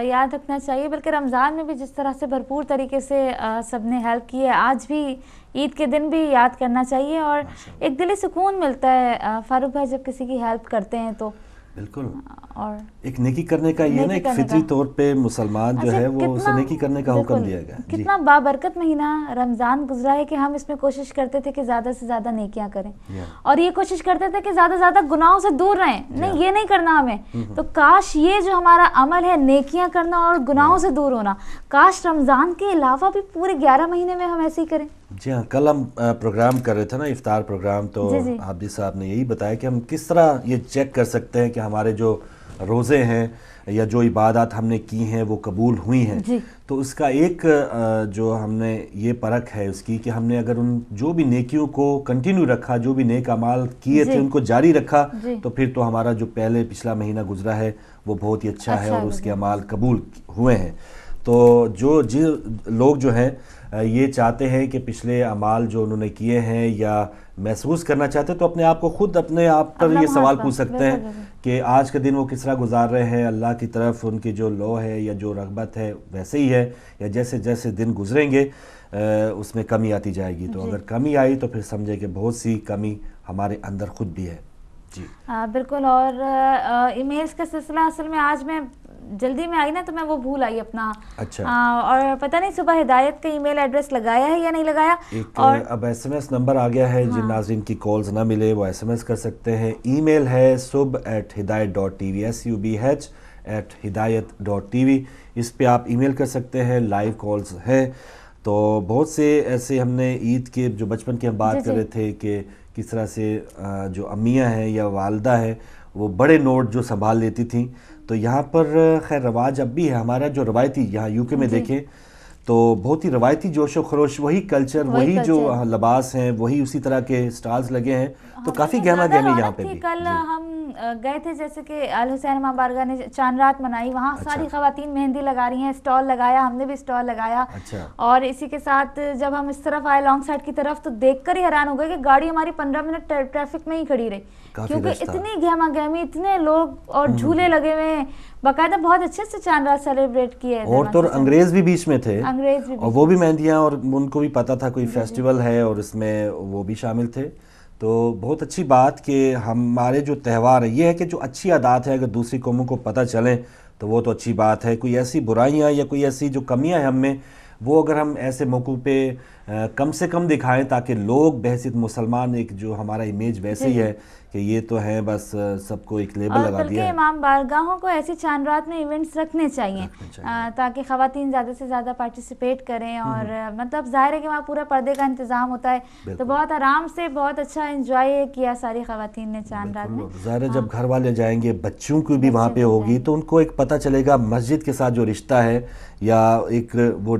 یاد رکھنا چاہیے، بلکہ رمضان میں بھی جس طرح سے بھرپور طریقے سے سب نے ہیلپ کی ہے، آج بھی عید کے دن بھی یاد کرنا چاہیے، اور ایک دلی سکون ملتا ہے فاروق بھائی جب کسی کی ہیلپ کرتے ہیں تو بالکل، اور ایک نیکی کرنے کا یہ نا ایک فطری طور پہ مسلمان جو ہے وہ اسے نیکی کرنے کا حکم دیا گیا. کتنا بابرکت مہینہ رمضان گزرا ہے کہ ہم اس میں کوشش کرتے تھے کہ زیادہ سے زیادہ نیکیاں کریں، اور یہ کوشش کرتے تھے کہ زیادہ سے زیادہ گناہوں سے دور رہیں. نہیں، یہ نہیں کرنا ہمیں. تو کاش یہ جو ہمارا عمل ہے نیکیاں کرنا اور گناہوں سے دور ہونا، کاش رمضان کے علاوہ بھی پورے 11 مہینے میں ہم ایسے ہی کریں. جی ہاں، کل ہم پروگرام کر رہے تھے نا، افطار پروگرام، تو عابدی صاحب نے یہی بتایا کہ ہم کس طرح یہ چیک کر سکتے ہیں کہ ہمارے جو روزے ہیں یا جو عبادات ہم نے کی ہیں وہ قبول ہوئی ہیں. تو اس کا ایک جو ہم نے یہ پرکھ ہے اس کی کہ ہم نے اگر ان جو بھی نیکیوں کو کنٹینیو رکھا، جو بھی نیک اعمال کیے تھے ان کو جاری رکھا، تو پھر تو ہمارا جو پچھلا مہینہ گزرا ہے وہ بہت ہی اچھا ہے اور اس کے اعمال قبول ہوئے ہیں. تو جو لوگ جو ہیں یہ چاہتے ہیں کہ پچھلے اعمال جو انہوں نے کیے ہیں یا محسوس کرنا چاہتے ہیں، تو اپنے آپ کو خود اپنے آپ پر یہ سوال پوچھ سکتے ہیں کہ آج کا دن وہ کس طرح گزار رہے ہیں. اللہ کی طرف ان کی جو لو ہے یا جو رغبت ہے ویسے ہی ہے، یا جیسے جیسے دن گزریں گے اس میں کمی آتی جائے گی. تو اگر کمی آئی تو پھر سمجھے کہ بہت سی کمی ہمارے اندر خود بھی ہے. جی بالکل. اور ای میلز کا سلسلہ اصل میں آج میں جلدی میں آئی نا تو میں وہ بھول آئی اپنا. اچھا. اور پتہ نہیں صبح ہدایت کا ای میل ایڈریس لگایا ہے یا نہیں لگایا. اور اب ایس ایم ایس نمبر آ گیا ہے، جن ناظرین کی کالز نہ ملے وہ ایس ایم ایس کر سکتے ہیں. ای میل ہے subh@hidayat.tv subh@hidayat.tv. اس پہ آپ ای میل کر سکتے ہیں. لائیو کالز ہیں. تو بہت سے ایسے ہم نے عید کے جو بچپن کی ہم بات کر رہے تھے کہ کس طرح سے جو امیاں ہیں یا والدہ ہیں وہ بڑے نوٹ جو سنبھال لیتی تھیں. تو یہاں پر خیر رواج اب بھی ہے ہمارا جو روایتی، یہاں یو کے میں دیکھیں تو بہت ہی روایتی جوش و خروش، وہی کلچر، وہی جو لباس ہیں، وہی اسی طرح کے سٹارز لگے ہیں. تو کافی گہما گہمی یہاں پہ بھی. کل ہم گئے تھے جیسے کہ آل حسین امام بارگاہ نے چاند رات منائی، وہاں ساری خواتین مہندی لگا رہی ہیں، سٹال لگایا، ہم نے بھی سٹال لگایا. اور اسی کے ساتھ جب ہم اس طرف آئے لانگ سائڈ کی طرف تو دیکھ کر ہی حیران ہو گئے کہ گاڑی ہماری 15 منٹ ٹریفک میں ہی کھڑی رہی، کیونکہ اتنی گہما گہمی، اتنے لوگ، اور جھولے لگے ہوئے ہیں باقاعدہ. بہت اچھے سے چاند رات سیلیبریٹ کیے. اور تو انگریز بھی بیچ میں تھے، اور وہ بھی مہندیاں، اور ان کو بھی پتا تھا کوئی فیسٹیول ہے اور اس میں وہ بھی شامل تھے. تو بہت اچھی بات کہ ہمارے جو تہوار ہے یہ ہے کہ جو اچھی عادات ہے اگر دوسری قوموں کو پتہ چلیں تو وہ تو اچھی بات ہے. کوئی ایسی برائیاں یا کوئی ایسی جو کمیاں ہیں ہم میں، وہ اگر ہم ایسے موقعوں پہ کم سے کم دکھائیں تاکہ لوگ بحیثیت مسلمان، ایک جو ہمارا امیج ویسے ہی ہے کہ یہ تو ہے بس سب کو ایک لیبل لگا دیا ہے. بلکہ امام بارگاہوں کو ایسی چاند رات میں ایونٹس رکھنے چاہیے تاکہ خواتین زیادہ سے زیادہ پارٹیسپیٹ کریں. اور مطلب ظاہر ہے کہ وہاں پورا پردے کا انتظام ہوتا ہے، تو بہت آرام سے بہت اچھا انجوائے کیا ساری خواتین نے چاند رات میں. ظاہر ہے جب گھر والے جائیں گے، بچوں کو بھی وہاں پہ ہوگی تو ان کو ایک پتہ چلے گا مسجد کے ساتھ جو رشتہ ہے، یا ایک وہ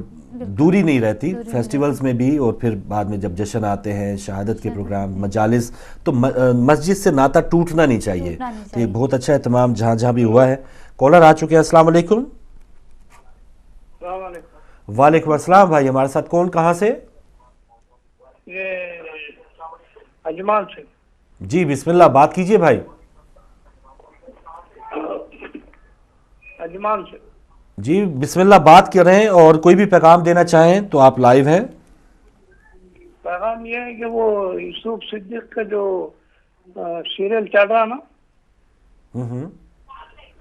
دوری نہیں رہتی فیسٹیولز میں بھی. اور پھر بعد میں جب جشن آتے ہیں، شہادت کے پروگرام، مجالس، تو مسجد سے ناطہ ٹوٹنا نہیں چاہیے. تو یہ بہت اچھا اہتمام جہاں جہاں بھی ہوا ہے. کالر آ چکے ہیں. السلام علیکم. وعلیکم السلام بھائی. ہمارے ساتھ کون، کہاں سے؟ اجمان سے. جی بسم اللہ، بات کیجئے بھائی. اجمان سے. جی بسم اللہ، بات کر رہے ہیں، اور کوئی بھی پیغام دینا چاہیں تو آپ لائیو ہیں. پیغام یہ ہے کہ وہ یوسف صدیق کا جو سیریل چل رہا نا،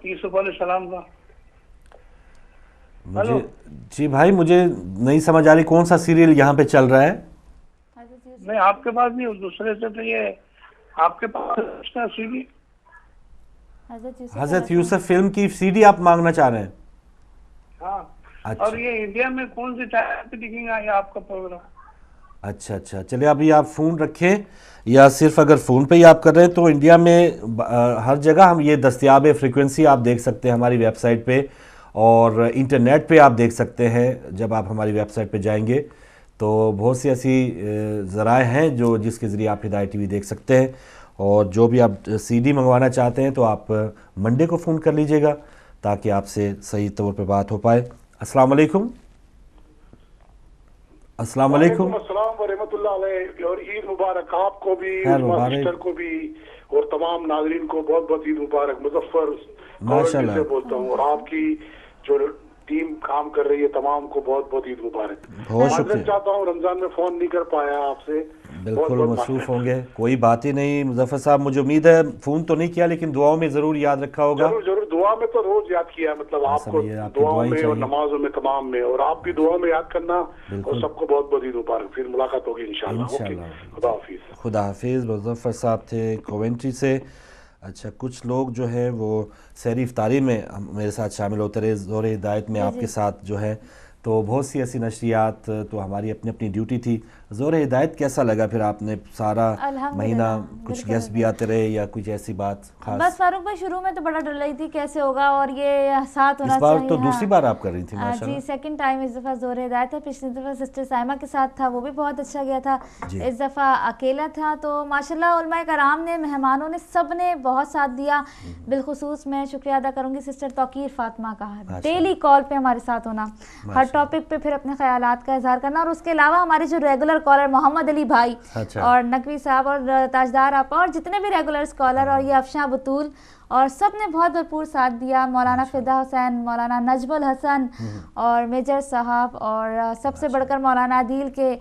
یوسف علیہ السلام کا. جی بھائی مجھے نہیں سمجھ آ رہی کون سا سیریل یہاں پہ چل رہا ہے. نہیں آپ کے پاس نہیں، دوسرے سے. تو یہ آپ کے پاس سی ڈی حضرت یوسف فلم کی سی ڈی آپ مانگنا چاہ رہے ہیں؟ ہاں. اور یہ انڈیا میں کون سی چینل پہ دکھیں گا یہ آپ کا پروگرام؟ اچھا چلے ابھی آپ فون رکھیں، یا صرف اگر فون پہ ہی آپ کر رہے ہیں تو انڈیا میں ہر جگہ ہم یہ دستیاب ہے. فریکوینسی آپ دیکھ سکتے ہیں ہماری ویب سائٹ پہ، اور انٹرنیٹ پہ آپ دیکھ سکتے ہیں. جب آپ ہماری ویب سائٹ پہ جائیں گے تو بہت سی ایسی ذرائع ہیں جس کے ذریعے آپ ہدایت ٹی وی دیکھ سکتے ہیں. اور جو بھی آپ سی ڈی منگوانا چاہتے ہیں تو آپ منڈے کو فون کر لیجئے گا تاکہ آپ سے صحیح طور پہ بات ہو پائے. السلام علیکم. السلام علیکم. وعلیکم السلام ورحمۃ اللہ علیہ، اور عید مبارک آپ کو بھی، سسٹر کو بھی، اور تمام ناظرین کو بہت بہت عید مبارک. مظفر ماشاء اللہ سے بولتا ہوں، اور آپ کی جو ٹیم کام کر رہی ہے تمام کو بہت بہت عید مبارک. بہت شکریہ. چاہتا ہوں رمضان میں فون نہیں کر پایا آپ سے. بالکل مصروف ہوں گے, کوئی بات ہی نہیں مظفر صاحب, مجھے امید ہے فون تو نہیں کیا لیکن دعاؤں میں ضرور یاد رکھا ہوگا. ضرور ضرور, دعا میں تو روز یاد کیا, مطلب آپ کو دعاؤں میں اور نمازوں میں تمام میں, اور آپ بھی دعاؤں میں یاد کرنا, اور سب کو بہت بہت عید مبارک. پھر ملاقات ہوگی انشاءاللہ. خدا حافظ. خدا حافظ. مظفر صاحب تھے کوونٹری سے. اچھا, کچھ لوگ جو ہیں وہ سحری افطاری میں میرے ساتھ شامل ہوتے رہے زور ہدایت میں آپ کے ساتھ جو ہے, تو بہت سی ایسی نشریات, تو ہماری اپنی اپنی ڈیوٹی تھی. زور ہدایت کیسا لگا پھر آپ نے سارا مہینہ, کچھ گیسٹ بھی آتے رہے یا کچھ ایسی بات خاص؟ بس فاروق بھائی شروع میں تو بڑا ڈر رہی تھی کیسے ہوگا, اور یہ ساتھ ہونا چاہیے. اس بار تو دوسری بار آپ کر رہی تھی ماشاءاللہ. جی سیکنڈ ٹائم اس دفعہ زور ہدایت ہے. پچھلی دفعہ سسٹر سائمہ کے ساتھ تھا, وہ بھی بہت اچھا گیا تھا. اس دفعہ اکیلا تھا. تو ماشاءاللہ علماء کرام نے, مہمانوں نے, سب نے بہت ساتھ دیا. بالخصوص میں شکریہ ادا کروں گی سسٹر توقیر فاطمہ کا, ڈیلی کال پہ ہمارے ساتھ ہونا, ہر ٹاپک پہ پھر اپنے خیالات کا اظہار کرنا. اور اس کے علاوہ ہمارے جو ریگولر کالر محمد علی بھائی اور نقوی صاحب اور تاجدار آپا اور جتنے بھی ریگولر اسکالر اور یہ افشاں بطول, اور سب نے بہت بھرپور ساتھ دیا. مولانا فدا حسین, مولانا نجم الحسن اور میجر صاحب, اور سب سے بڑھ کر مولانا عدیل کے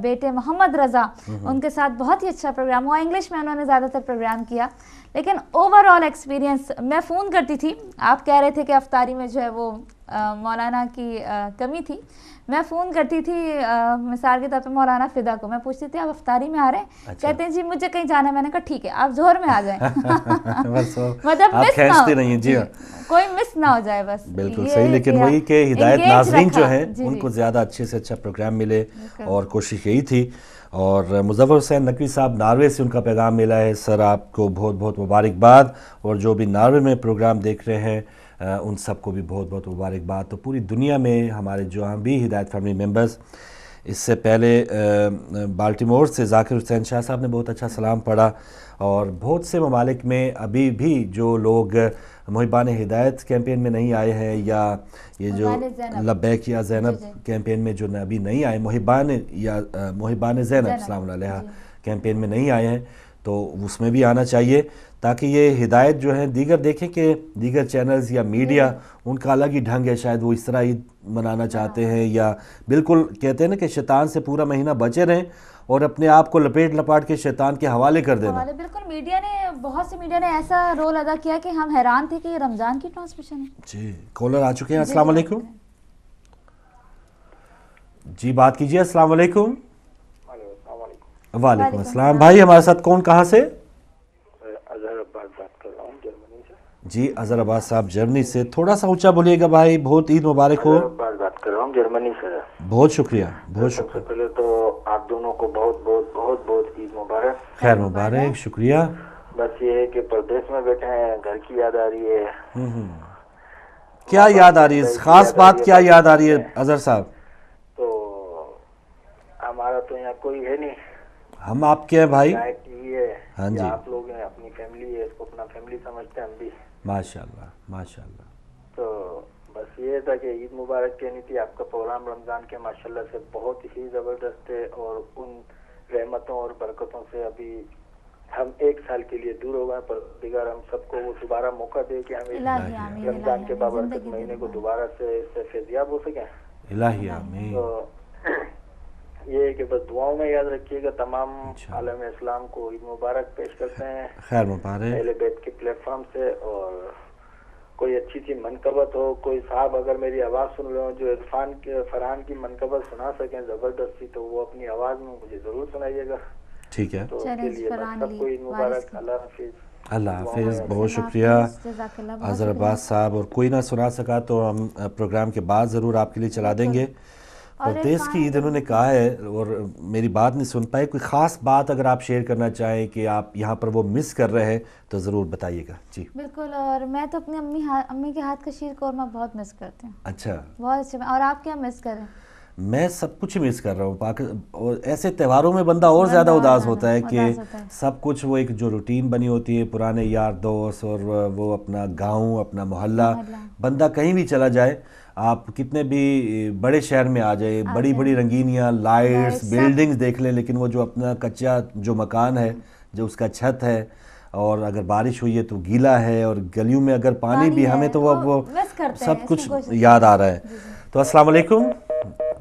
بیٹے محمد رضا, ان کے ساتھ بہت ہی اچھا پروگرام ہوا. انگلش میں انہوں نے زیادہ تر پروگرام کیا, لیکن اوور آل ایکسپیرینس. میں فون کرتی تھی, آپ کہہ رہے تھے کہ افطاری میں جو ہے وہ مولانا کی کمی تھی. میں فون کرتی تھی مثال کے طور پہ مولانا فدا کو, میں پوچھتی تھی آپ افطاری میں آ رہے ہیں؟ کہتے ہیں جی مجھے کہیں جانا ہے. میں نے کہا ٹھیک ہے آپ ظہر میں آ جائیں, مطلب مس نہ ہو, جی کوئی مس نہ ہو جائے بس. بالکل صحیح. لیکن وہی کہ ہدایت ناظرین جو ہیں ان کو زیادہ اچھے سے اچھا پروگرام ملے, اور کوشش یہی تھی. اور مظفر حسین نقوی صاحب ناروے سے ان کا پیغام ملا ہے, سر آپ کو بہت بہت مبارکباد, اور جو بھی ناروے میں پروگرام دیکھ رہے ہیں ان سب کو بھی بہت بہت مبارکباد. تو پوری دنیا میں ہمارے جو ہم بھی ہدایت فیملی ممبرز, اس سے پہلے بالٹیمور سے ذاکر حسین شاہ صاحب نے بہت اچھا سلام پڑھا, اور بہت سے ممالک میں ابھی بھی جو لوگ محبان ہدایت کیمپین میں نہیں آئے ہیں, یا یہ جو لبیک یا زینب کیمپین میں جو ابھی نہیں آئے, محبان زینب سلام علیہ کیمپین میں نہیں آئے ہیں, تو اس میں بھی آنا چاہیے, تاکہ یہ ہدایت جو ہے دیگر دیکھیں کہ دیگر چینلز یا میڈیا ان کا الگ ہی ڈھنگ ہے, شاید وہ اس طرح عید منانا چاہتے ہیں, یا بالکل کہتے ہیں نا کہ شیطان سے پورا مہینہ بچے رہیں اور اپنے آپ کو لپاٹ کے شیطان کے حوالے کر دینا. بالکل میڈیا نے, بہت سی میڈیا نے ایسا رول ادا کیا کہ ہم حیران تھے کہ یہ رمضان کی ٹرانسمیشن ہے. جی کالر آ چکے ہیں. السلام علیکم. جی بات کیجیے. السلام علیکم. وعلیکم السلام. بھائی ہمارے ساتھ کون, کہاں سے؟ اظہر عباس بات کر رہا ہوں جرمنی سے. جی اظہر عباس صاحب جرمنی سے, تھوڑا سا اونچا بولیے گا بھائی. بہت عید مبارک ہو. اظہر عباس بات کر رہا ہوں جرمنی سے. بہت شکریہ, بہت سب سے شکریہ. پہلے تو آپ دونوں کو بہت بہت بہت بہت عید مبارک. خیر مبارک, شکریہ. بس یہ ہے کہ پردیس میں بیٹھے ہیں, گھر کی یاد آ رہی ہے. کیا یاد آ رہی ہے, خاص بات کیا یاد آ رہی ہے اظہر صاحب؟ تو ہمارا تو یہاں کوئی ہے نہیں, ہم آپ کے ہیں بھائی. ہاں جی, آپ لوگ ہیں, اپنی فیملی ہے, اس کو اپنا فیملی سمجھتے ہیں ہم بھی. ماشاءاللہ ماشاءاللہ. تو بس یہ تھا کہ عید مبارک کہنی تھی. آپ کا پروگرام رمضان کے ماشاءاللہ سے بہت ہی زبردست ہے, اور ان رحمتوں اور برکتوں سے ابھی ہم ایک سال کے لیے دور ہو گئے, پر دیگر ہم سب کو وہ دوبارہ موقع دے کہ ہم رمضان کے بابرکت مہینے کو دوبارہ سے فیضیاب ہو سکیں. الہی آمین. تو یہ ہے کہ بس دعاؤں میں یاد رکھیے گا. تمام عالم اسلام کو عید مبارک پیش کرتے ہیں خیر مبارک اہل بیت کے پلیٹ فارم سے. اور کوئی اچھی سی منقبت ہو, کوئی صاحب اگر میری آواز سن رہے ہوں جو عرفان کے فرحان کی منقبت سنا سکیں زبردستی, تو وہ اپنی آواز میں مجھے ضرور سنائیے گا. ٹھیک ہے. تو اس کے لیے سب کو عید مبارک. اللہ حافظ. اللہ حافظ. بہت شکریہ اظہر عباس صاحب. اور کوئی نہ سنا سکا تو ہم پروگرام کے بعد ضرور آپ کے لیے چلا دیں گے. پردیس کی عید انہوں نے کہا ہے, اور میری بات نہیں سن پائے. کوئی خاص بات اگر آپ شیئر کرنا چاہیں کہ آپ یہاں پر وہ مس کر رہے ہیں تو ضرور بتائیے گا. جی بالکل. اور میں تو اپنی امی کے ہاتھ کا شیر قورمہ بہت مس کرتی ہوں. اچھا, بہت اچھا. اور آپ کیا مس کریں؟ میں سب کچھ مس کر رہا ہوں. اور ایسے تہواروں میں بندہ اور زیادہ اداس ہوتا ہے کہ سب کچھ وہ ایک جو روٹین بنی ہوتی ہے, پرانے یار دوست, اور وہ اپنا گاؤں, اپنا محلہ. بندہ کہیں بھی چلا جائے, آپ کتنے بھی بڑے شہر میں آ جائے, بڑی بڑی رنگینیاں, لائٹس, بلڈنگز دیکھ لیں, لیکن وہ جو اپنا کچا جو مکان ہے, جو اس کا چھت ہے, اور اگر بارش ہوئی ہے تو گیلا ہے، اور گلیوں میں اگر پانی بھی ہمیں تو وہ سب کچھ یاد آ رہا ہے. تو السلام علیکم.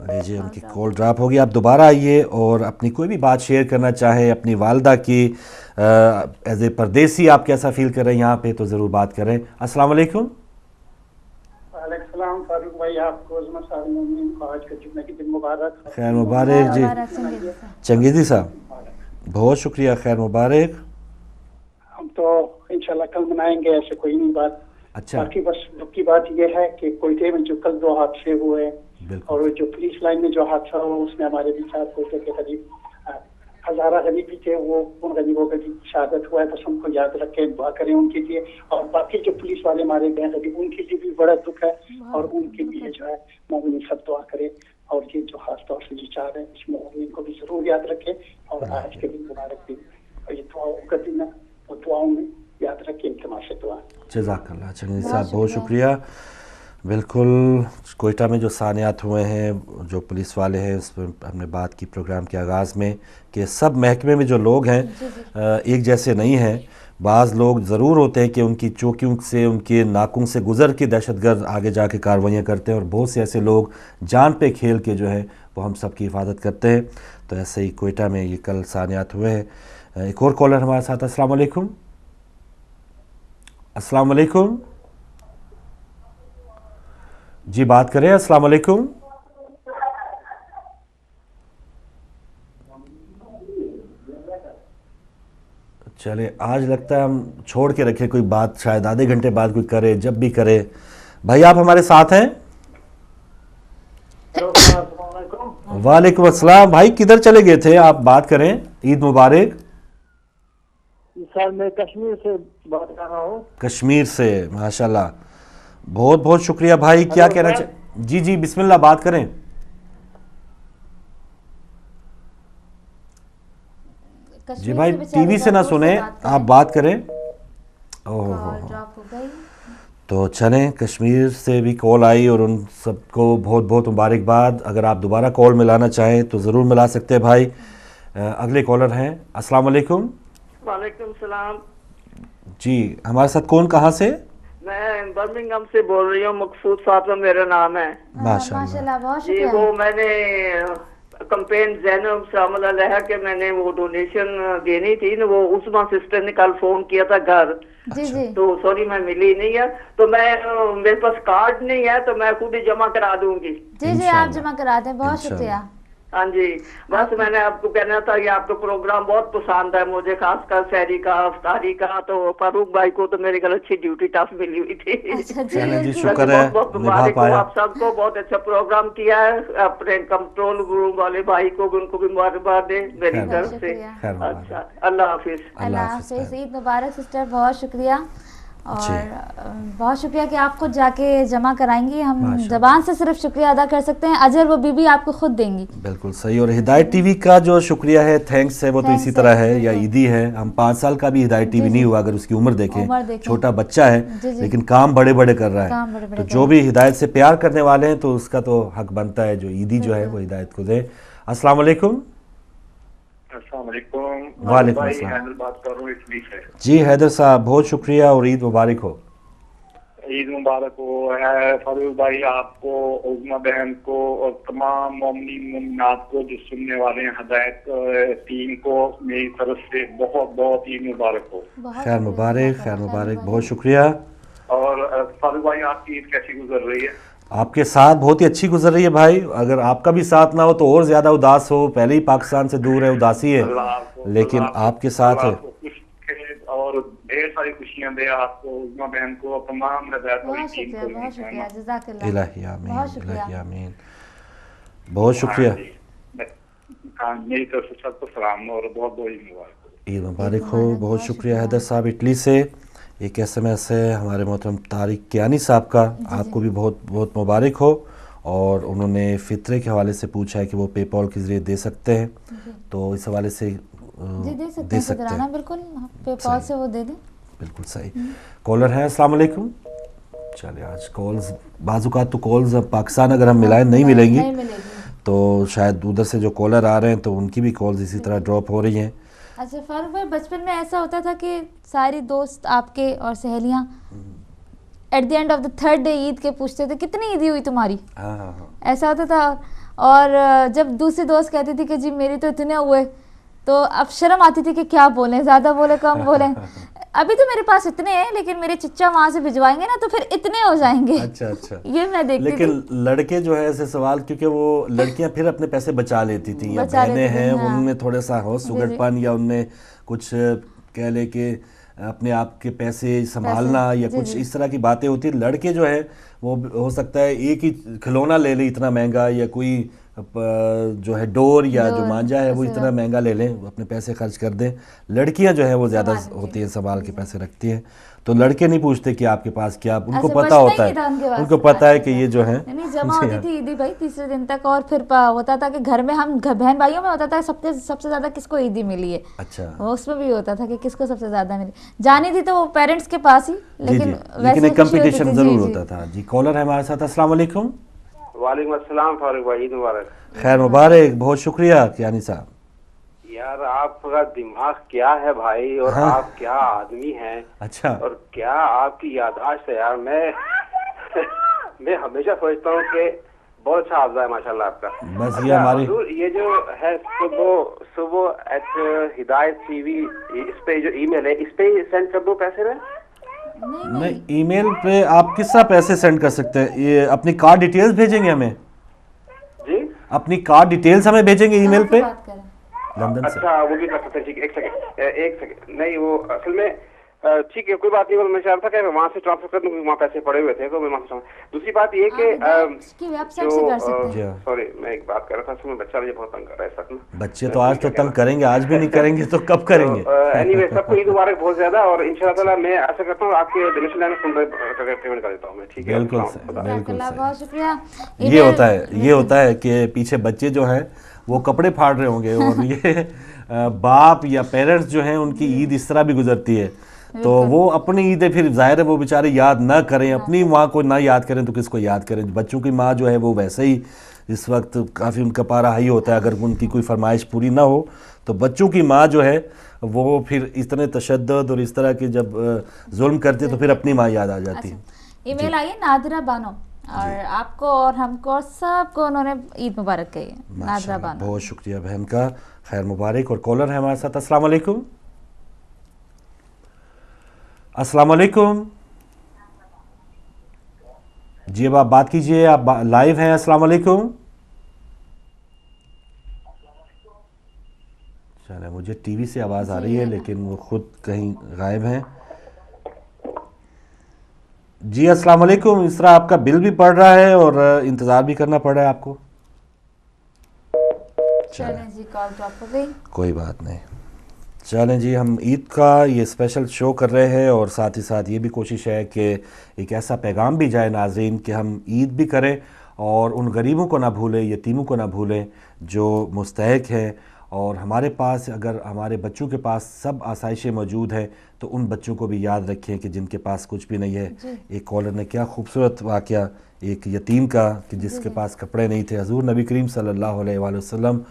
لیجیے ان کی کال ڈراپ ہوگی. آپ دوبارہ آئیے اور اپنی کوئی بھی بات شیئر کرنا چاہیں اپنی والدہ کی ایز اے پردیسی آپ کیسا فیل کر رہے ہیں یہاں پہ تو ضرور بات کریں. السلام علیکم. وعلیکم السلام فاروق بھائی، آپ کو آج کا جمعہ کی دن مبارک. خیر مبارک جی. چنگیزی صاحب بہت شکریہ، خیر مبارک. ہم تو انشاءاللہ کل منائیں گے، ایسے کوئی نہیں بات. اچھا، باقی بس دکھ کی بات یہ ہے کہ کوئٹے میں جو کل 2 حادثے ہوئے اور جو پولیس لائن میں جو حادثہ ہوا اس میں ہمارے بھی ساتھ کوئٹے کے قریب ہزارہ غریب بھی تھے. وہ ان غریبوں کا بھی شہادت ہوا ہے، بس ہم کو یاد رکھیں، دعا کریں ان کے لیے. اور باقی جو پولیس والے مارے گئے غریب ان کے لیے بھی بڑا دکھ ہے، اور ان کے لیے جو ہے مومن سب دعا کرے. اور یہ جو خاص طور سے جو چاہ رہے ہیں اس مومن کو بھی ضرور یاد رکھیں. اور آج کے دن مبارک دن اور یہ دعاؤں کا دن ہے، وہ دعاؤں میں یاد رکھیں، التماس سے دعا. جزاک اللہ. چنگیزی صاحب بہت شکریہ. بالکل کوئٹہ میں جو ثانیات ہوئے ہیں، جو پولیس والے ہیں، اس پر ہم نے بات کی پروگرام کے آغاز میں کہ سب محکمے میں جو لوگ ہیں ایک جیسے نہیں ہیں. بعض لوگ ضرور ہوتے ہیں کہ ان کی چوکیوں سے، ان کے ناکوں سے گزر کے دہشت گرد آگے جا کے کارروائیاں کرتے ہیں، اور بہت سے ایسے لوگ جان پہ کھیل کے جو ہے وہ ہم سب کی حفاظت کرتے ہیں. تو ایسے ہی کوئٹہ میں یہ کل ثانیات ہوئے ہیں. ایک اور کالر ہمارے ساتھ. السلام علیکم. السلام علیکم جی، بات کریں. السلام علیکم. چلے آج لگتا ہے ہم چھوڑ کے رکھے کوئی بات، شاید آدھے گھنٹے بعد کوئی کرے، جب بھی کرے. بھائی آپ ہمارے ساتھ ہیں؟ وعلیکم السلام. بھائی کدھر چلے گئے تھے آپ؟ بات کریں. عید مبارک. سر میں کشمیر سے بات کر رہا ہوں. کشمیر سے، ماشاءاللہ، بہت بہت شکریہ بھائی. کیا کہنا چاہیں؟ جی جی بسم اللہ، بات کریں. جی بھائی ٹی وی سے نہ سنیں، آپ بات کریں. تو چلیں، کشمیر سے بھی کال آئی اور ان سب کو بہت بہت مبارکباد. اگر آپ دوبارہ کال ملانا چاہیں تو ضرور ملا سکتے ہیں بھائی. اگلے کالر ہیں. السلام علیکم. وعلیکم السلام. جی ہمارے ساتھ کون، کہاں سے؟ میں برمنگھم سے بول رہی ہوں. مقصود فاطمہ میرا نام ہے. ماشاءاللہ بہت جی. شکریہ. وہ میں نے کمپین زینب شامل علیہ کہ میں نے وہ ڈونیشن دینی تھی نا، وہ عثمان سسٹر نے کل فون کیا تھا گھر. جی جی. تو سوری میں ملی نہیں ہے، تو میں میرے پاس کارڈ نہیں ہے تو میں خود ہی جمع کرا دوں گی. جی جی آپ جمع کرا دیں. بہت شکریہ. ہاں جی. بس میں نے آپ کو کہنا تھا کہ آپ کا پروگرام بہت پسند ہے مجھے، خاص کر سحری کا، افطاری کا. تو فاروق بھائی کو تو میرے گھر اچھی ڈیوٹی ٹف ملی ہوئی تھی. جی شکر ہے، بہت مبارک ہو آپ سب کو. بہت اچھا پروگرام کیا ہے. اپنے کنٹرول روم والے بھائی کو بھی، ان کو بھی مبارکباد دیں میری طرف سے. اچھا، اللہ حافظ. اللہ حافظ. عید مبارک سسٹر. بہت شکریہ. اور بہت شکریہ کہ آپ خود جا کے جمع کرائیں گی. ہم زبان سے صرف شکریہ ادا کر سکتے ہیں، اجر وہ بی بی آپ کو خود دیں گی. بالکل صحیح. اور ہدایت ٹی وی کا جو شکریہ ہے، تھینکس ہے، وہ تو اسی طرح ہے. یا عیدی ہے، ہم 5 سال کا بھی ہدایت ٹی وی نہیں ہوا اگر اس کی عمر دیکھیں. چھوٹا بچہ ہے لیکن کام بڑے بڑے کر رہا ہے. تو جو بھی ہدایت سے پیار کرنے والے ہیں تو اس کا تو حق بنتا ہے جو عیدی جو ہے وہ ہدایت کو دے. السلام علیکم. السلام علیکم. وعلیکم السلام. حیدر بات کر رہا ہوں اٹلی سے. جی حیدر صاحب بہت شکریہ اور عید مبارک ہو. عید مبارک ہو. فاروق بھائی آپ کو، عظمیٰ بہن کو، اور تمام مومنین مومنات کو جو سننے والے ہیں، ہدایت ٹیم کو میری طرف سے بہت بہت عید مبارک ہو. خیر مبارک، خیر مبارک. بہت شکریہ. اور فاروق بھائی آپ کی عید کیسی گزر رہی ہے؟ آپ کے ساتھ بہت ہی اچھی گزر رہی ہے بھائی. اگر آپ کا بھی ساتھ نہ ہو تو اور زیادہ اداس ہو. پہلے ہی پاکستان سے دور ہے، اداسی ہے، لیکن آپ کے ساتھ ہے. اور ڈھیر ساری خوشیاں دے آپ کو، عظمیٰ بہن کو، تمام ہدایت بہت شکریہ. بہت شکریہ. جزاک اللہ. الہی آمین. الہی آمین. بہت شکریہ. میری طرف سے سب کو سلام اور بہت بہت عید مبارک. عید مبارک ہو. بہت شکریہ حیدر صاحب اٹلی سے. ایک ایس ایم ایس ہے ہمارے محترم طارق کیانی صاحب کا، آپ کو بھی بہت بہت مبارک ہو. اور انہوں نے فطرے کے حوالے سے پوچھا ہے کہ وہ پے پال کے ذریعے دے سکتے ہیں، تو اس حوالے سے دے سکتے ہیں. بالکل پے پال سے وہ دے دیں. بالکل صحیح. کالر ہیں. السلام علیکم. چلے آج کالز، بعض اوقات تو کالز پاکستان اگر ہم ملائیں نہیں ملیں گی، تو شاید ادھر سے جو کالر آ رہے ہیں تو ان کی بھی کالز اسی طرح ڈراپ ہو رہی ہیں. اچھا فاروق بھائی، بچپن میں ایسا ہوتا تھا کہ ساری دوست آپ کے اور سہیلیاں at the end of the third day عید کے پوچھتے تھے کتنی عیدی ہوئی تمہاری، ایسا ہوتا تھا. اور جب دوسری دوست کہتی تھی کہ جی میری تو اتنے ہوئے، تو اب شرم آتی تھی کہ کیا بولیں، زیادہ بولے کم بولیں. ابھی تو میرے پاس اتنے ہیں لیکن میرے چچا وہاں سے بھجوائیں گے نا تو پھر اتنے ہو جائیں گے. اچھا یہ میں دیکھتی تھی. لیکن لڑکے جو ہے ایسے سوال، کیونکہ وہ لڑکیاں پھر اپنے پیسے بچا لیتی تھیں، یا بہنیں ہیں ان میں تھوڑا سا ہو سگڑ پن، یا ان میں کچھ کہہ لے کہ اپنے آپ کے پیسے سنبھالنا یا کچھ اس طرح کی باتیں ہوتی ہیں. لڑکے جو ہے وہ ہو سکتا ہے ایک ہی کھلونا لے لے اتنا مہنگا، یا کوئی جو ہے ڈور یا جو مانجا ہے وہ اتنا مہنگا لے لیں، اپنے پیسے خرچ کر دیں. لڑکیاں جو ہے وہ زیادہ ہوتی ہیں، سنبھال کے پیسے رکھتی ہیں. تو لڑکے نہیں پوچھتے کہ آپ کے پاس کیا، ان کو پتہ ہوتا ہے، ان کو پتہ ہے کہ یہ جو ہے جمع ہوتی تھی عیدی بھائی تیسرے دن تک. اور پھر ہوتا تھا کہ گھر میں ہم بہن بھائیوں میں ہوتا تھا سب سے زیادہ کس کو عیدی ملی ہے. اچھا اس میں بھی ہوتا تھا کہ کس کو سب سے زیادہ ملی. جانی تھی تو وہ پیرنٹس کے پاس ہی، لیکن ایک کمپٹیشن ضرور ہوتا تھا. جی کالر ہے ہمارے ساتھ. السلام علیکم. وعلیکم السلام فاروق بھائی، عید مبارک. خیر مبارک. بہت شکریہ کیانی صاحب. یار آپ کا دماغ کیا ہے بھائی، اور آپ کیا آدمی ہیں. اچھا. اور کیا آپ کی یادداشت ہے یار. میں ہمیشہ سوچتا ہوں کہ بہت اچھا حافظہ ہے ماشاءاللہ آپ کا. بس یہ ہماری یہ جو ہے صبح ہدایت ٹی وی، اس پہ جو ای میل ہے اس پہ سینڈ کر دو پیسے. نہیں ای میل پہ آپ کس طرح پیسے سینڈ کر سکتے ہیں؟ یہ اپنی کارڈ ڈیٹیلز بھیجیں گے ہمیں. جی اپنی کارڈ ڈیٹیلز ہمیں بھیجیں گے ای میل پہ لندن سے. اچھا وہ بھی کر سکتے ہیں. ٹھیک ہے ایک سیکنڈ نہیں وہ اصل میں ٹھیک ہے کوئی بات نہیں. میں چاہ رہا تھا کہ وہاں سے ٹرانسفر کر دوں، وہاں پیسے پڑے ہوئے تھے تو میں وہاں سے. دوسری بات یہ کہ سوری میں ایک بات کر رہا تھا، اس میں بچہ مجھے بہت تنگ کر رہا ہے ساتھ میں. بچے تو آج تو تنگ کریں گے، آج بھی نہیں کریں گے تو کب کریں گے. اینی وے سب کو عید مبارک بہت زیادہ. اور ان شاء اللہ تعالیٰ میں ایسا کرتا ہوں آپ کے ڈونیشن لائن پیمنٹ کر دیتا ہوں میں. ٹھیک ہے بالکل بالکل بہت شکریہ. یہ ہوتا ہے کہ پیچھے بچے جو ہیں وہ کپڑے پھاڑ رہے ہوں گے، اور یہ باپ یا پیرنٹس جو ہیں ان کی عید اس طرح بھی گزرتی ہے. تو وہ اپنی عیدیں پھر ظاہر ہے وہ بیچارے یاد نہ کریں، اپنی ماں کو نہ یاد کریں تو کس کو یاد کریں. بچوں کی ماں جو ہے وہ ویسے ہی اس وقت کافی ان کا پارا ہائی ہوتا ہے. اگر ان کی کوئی فرمائش پوری نہ ہو تو بچوں کی ماں جو ہے وہ پھر اس طرح تشدد اور اس طرح کی جب ظلم کرتے تو پھر اپنی ماں یاد آ جاتی ہے. ای میل آئیے نادرہ بانو، اور آپ کو اور ہم کو اور سب کو انہوں نے عید مبارک کہی ہے. نادرہ بانو بہت شکریہ بہن کا. خیر مبارک. اور کالر ہے ہمارے ساتھ. السلام علیکم. السلام علیکم. جی اب آپ بات کیجئے، آپ لائیو ہیں. السلام علیکم. چلے مجھے ٹی وی سے آواز آ رہی ہے لیکن وہ خود کہیں غائب ہیں. جی السلام علیکم. اس طرح آپ کا بل بھی پڑ رہا ہے اور انتظار بھی کرنا پڑ رہا ہے آپ کو. چلیں جی کال ڈراپ ہو گئی، کوئی بات نہیں. چلیں جی ہم عید کا یہ اسپیشل شو کر رہے ہیں، اور ساتھ ہی ساتھ یہ بھی کوشش ہے کہ ایک ایسا پیغام بھی جائے ناظرین کہ ہم عید بھی کریں اور ان غریبوں کو نہ بھولیں، یتیموں کو نہ بھولیں جو مستحق ہیں. اور ہمارے پاس اگر ہمارے بچوں کے پاس سب آسائشیں موجود ہیں تو ان بچوں کو بھی یاد رکھیں کہ جن کے پاس کچھ بھی نہیں ہے. ایک کالر نے کیا خوبصورت واقعہ ایک یتیم کا کہ جس کے پاس کپڑے نہیں تھے، حضور نبی کریم صلی اللہ علیہ وآلہ وسلم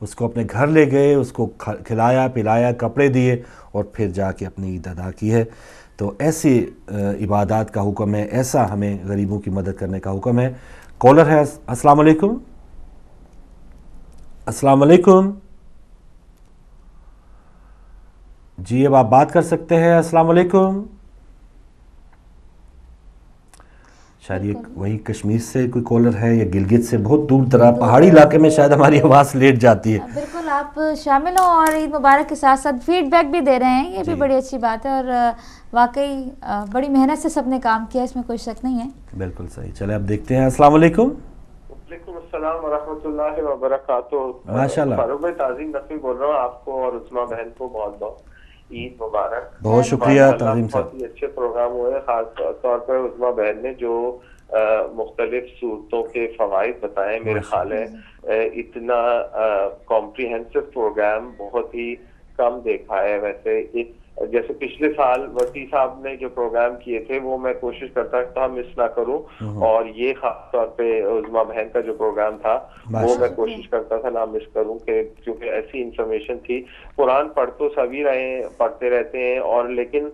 اس کو اپنے گھر لے گئے، اس کو کھلایا پلایا، کپڑے دیے، اور پھر جا کے اپنی عید ادا کی ہے. تو ایسی عبادات کا حکم ہے، ایسا ہمیں غریبوں کی مدد کرنے کا حکم ہے. کالر ہے. السلام علیکم. السلام علیکم. جی اب آپ بات کر سکتے ہیں. السلام علیکم. شاید یہ وہی کشمیر سے کوئی کالر ہے یا گلگت سے، بہت دور دراز پہاڑی علاقے میں شاید ہماری آواز لیٹ جاتی ہے. بالکل آپ شامل ہوں اور عید مبارک کے ساتھ ساتھ فیڈ بیک بھی دے رہے ہیں، یہ بھی بڑی اچھی بات ہے. اور واقعی بڑی محنت سے سب نے کام کیا، اس میں کوئی شک نہیں ہے. بالکل صحیح. چلے اب دیکھتے ہیں. السلام علیکم. وعلیکم السلام ورحمۃ اللہ وبرکاتہ. ماشاءاللہ. فاروق بھائی تعظیم نقوی بول رہا ہوں. آپ کو اور عظمیٰ بہن کو بہت بہت عید مبارک. بہت شکریہ تعظیم صاحب. بہت ہی اچھے پروگرام ہوئے، خاص طور پر عظمیٰ بہن نے جو مختلف صورتوں کے فوائد بتائے. میرے خیال ہے اتنا کمپریہنسو پروگرام بہت ہی کم دیکھا ہے. ویسے جیسے پچھلے سال وسیع صاحب نے جو پروگرام کیے تھے وہ میں کوشش کرتا تھا مس نہ کروں، اور یہ خاص طور پہ عظمیٰ بہن کا جو پروگرام تھا وہ میں کوشش کرتا تھا نہ مس کروں، کہ کیونکہ ایسی انفارمیشن تھی. قرآن پڑھ تو سبھی پڑھتے رہتے ہیں، اور لیکن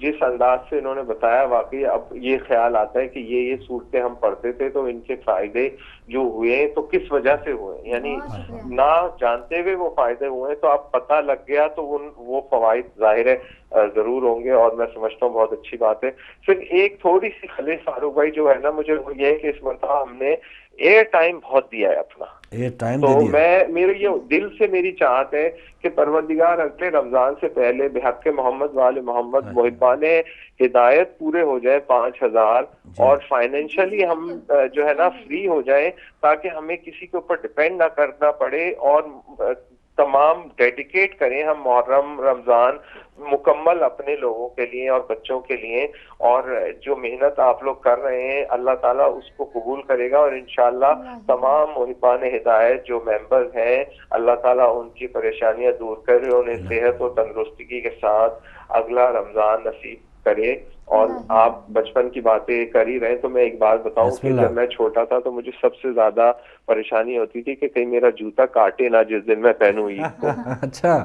جس انداز سے انہوں نے بتایا واقعی اب یہ خیال آتا ہے کہ یہ صورتیں ہم پڑھتے تھے تو ان کے فائدے جو ہوئے تو کس وجہ سے ہوئے، یعنی نہ جانتے ہوئے وہ فائدے ہوئے، تو اب پتہ لگ گیا تو وہ فوائد ظاہر ہے ضرور ہوں گے، اور میں سمجھتا ہوں بہت اچھی بات ہے. پھر ایک تھوڑی سی خالی فاروق بھائی جو ہے نا، مجھے وہ یہ ہے کہ اس مرتبہ ہم نے ایئر ٹائم بہت دیا ہے اپنا، تو میرے یہ دل سے میری چاہت ہے کہ پروردگار اگلے رمضان سے پہلے بحق محمد وآل محمد محبان ہدایت پورے ہو جائے 5000، اور فائنینشلی ہم جو ہے نا فری ہو جائیں، تاکہ ہمیں کسی کے اوپر ڈپینڈ نہ کرنا پڑے، اور تمام ڈیڈیکیٹ کریں ہم محرم رمضان مکمل اپنے لوگوں کے لیے اور بچوں کے لیے. اور جو محنت آپ لوگ کر رہے ہیں اللہ تعالیٰ اس کو قبول کرے گا، اور انشاءاللہ تمام محبان ہدایت جو ممبرز ہیں اللہ تعالیٰ ان کی پریشانیاں دور کرے، انہیں صحت و تندرستی کے ساتھ اگلا رمضان نصیب کرے. اور آپ بچپن کی باتیں کر ہی رہے تو میں ایک بات بتاؤں کہ جب میں چھوٹا تھا تو مجھے سب سے زیادہ پریشانی ہوتی تھی کہ کہیں میرا جوتا کاٹے نہ جس دن میں پہنوں عید کو. اچھا،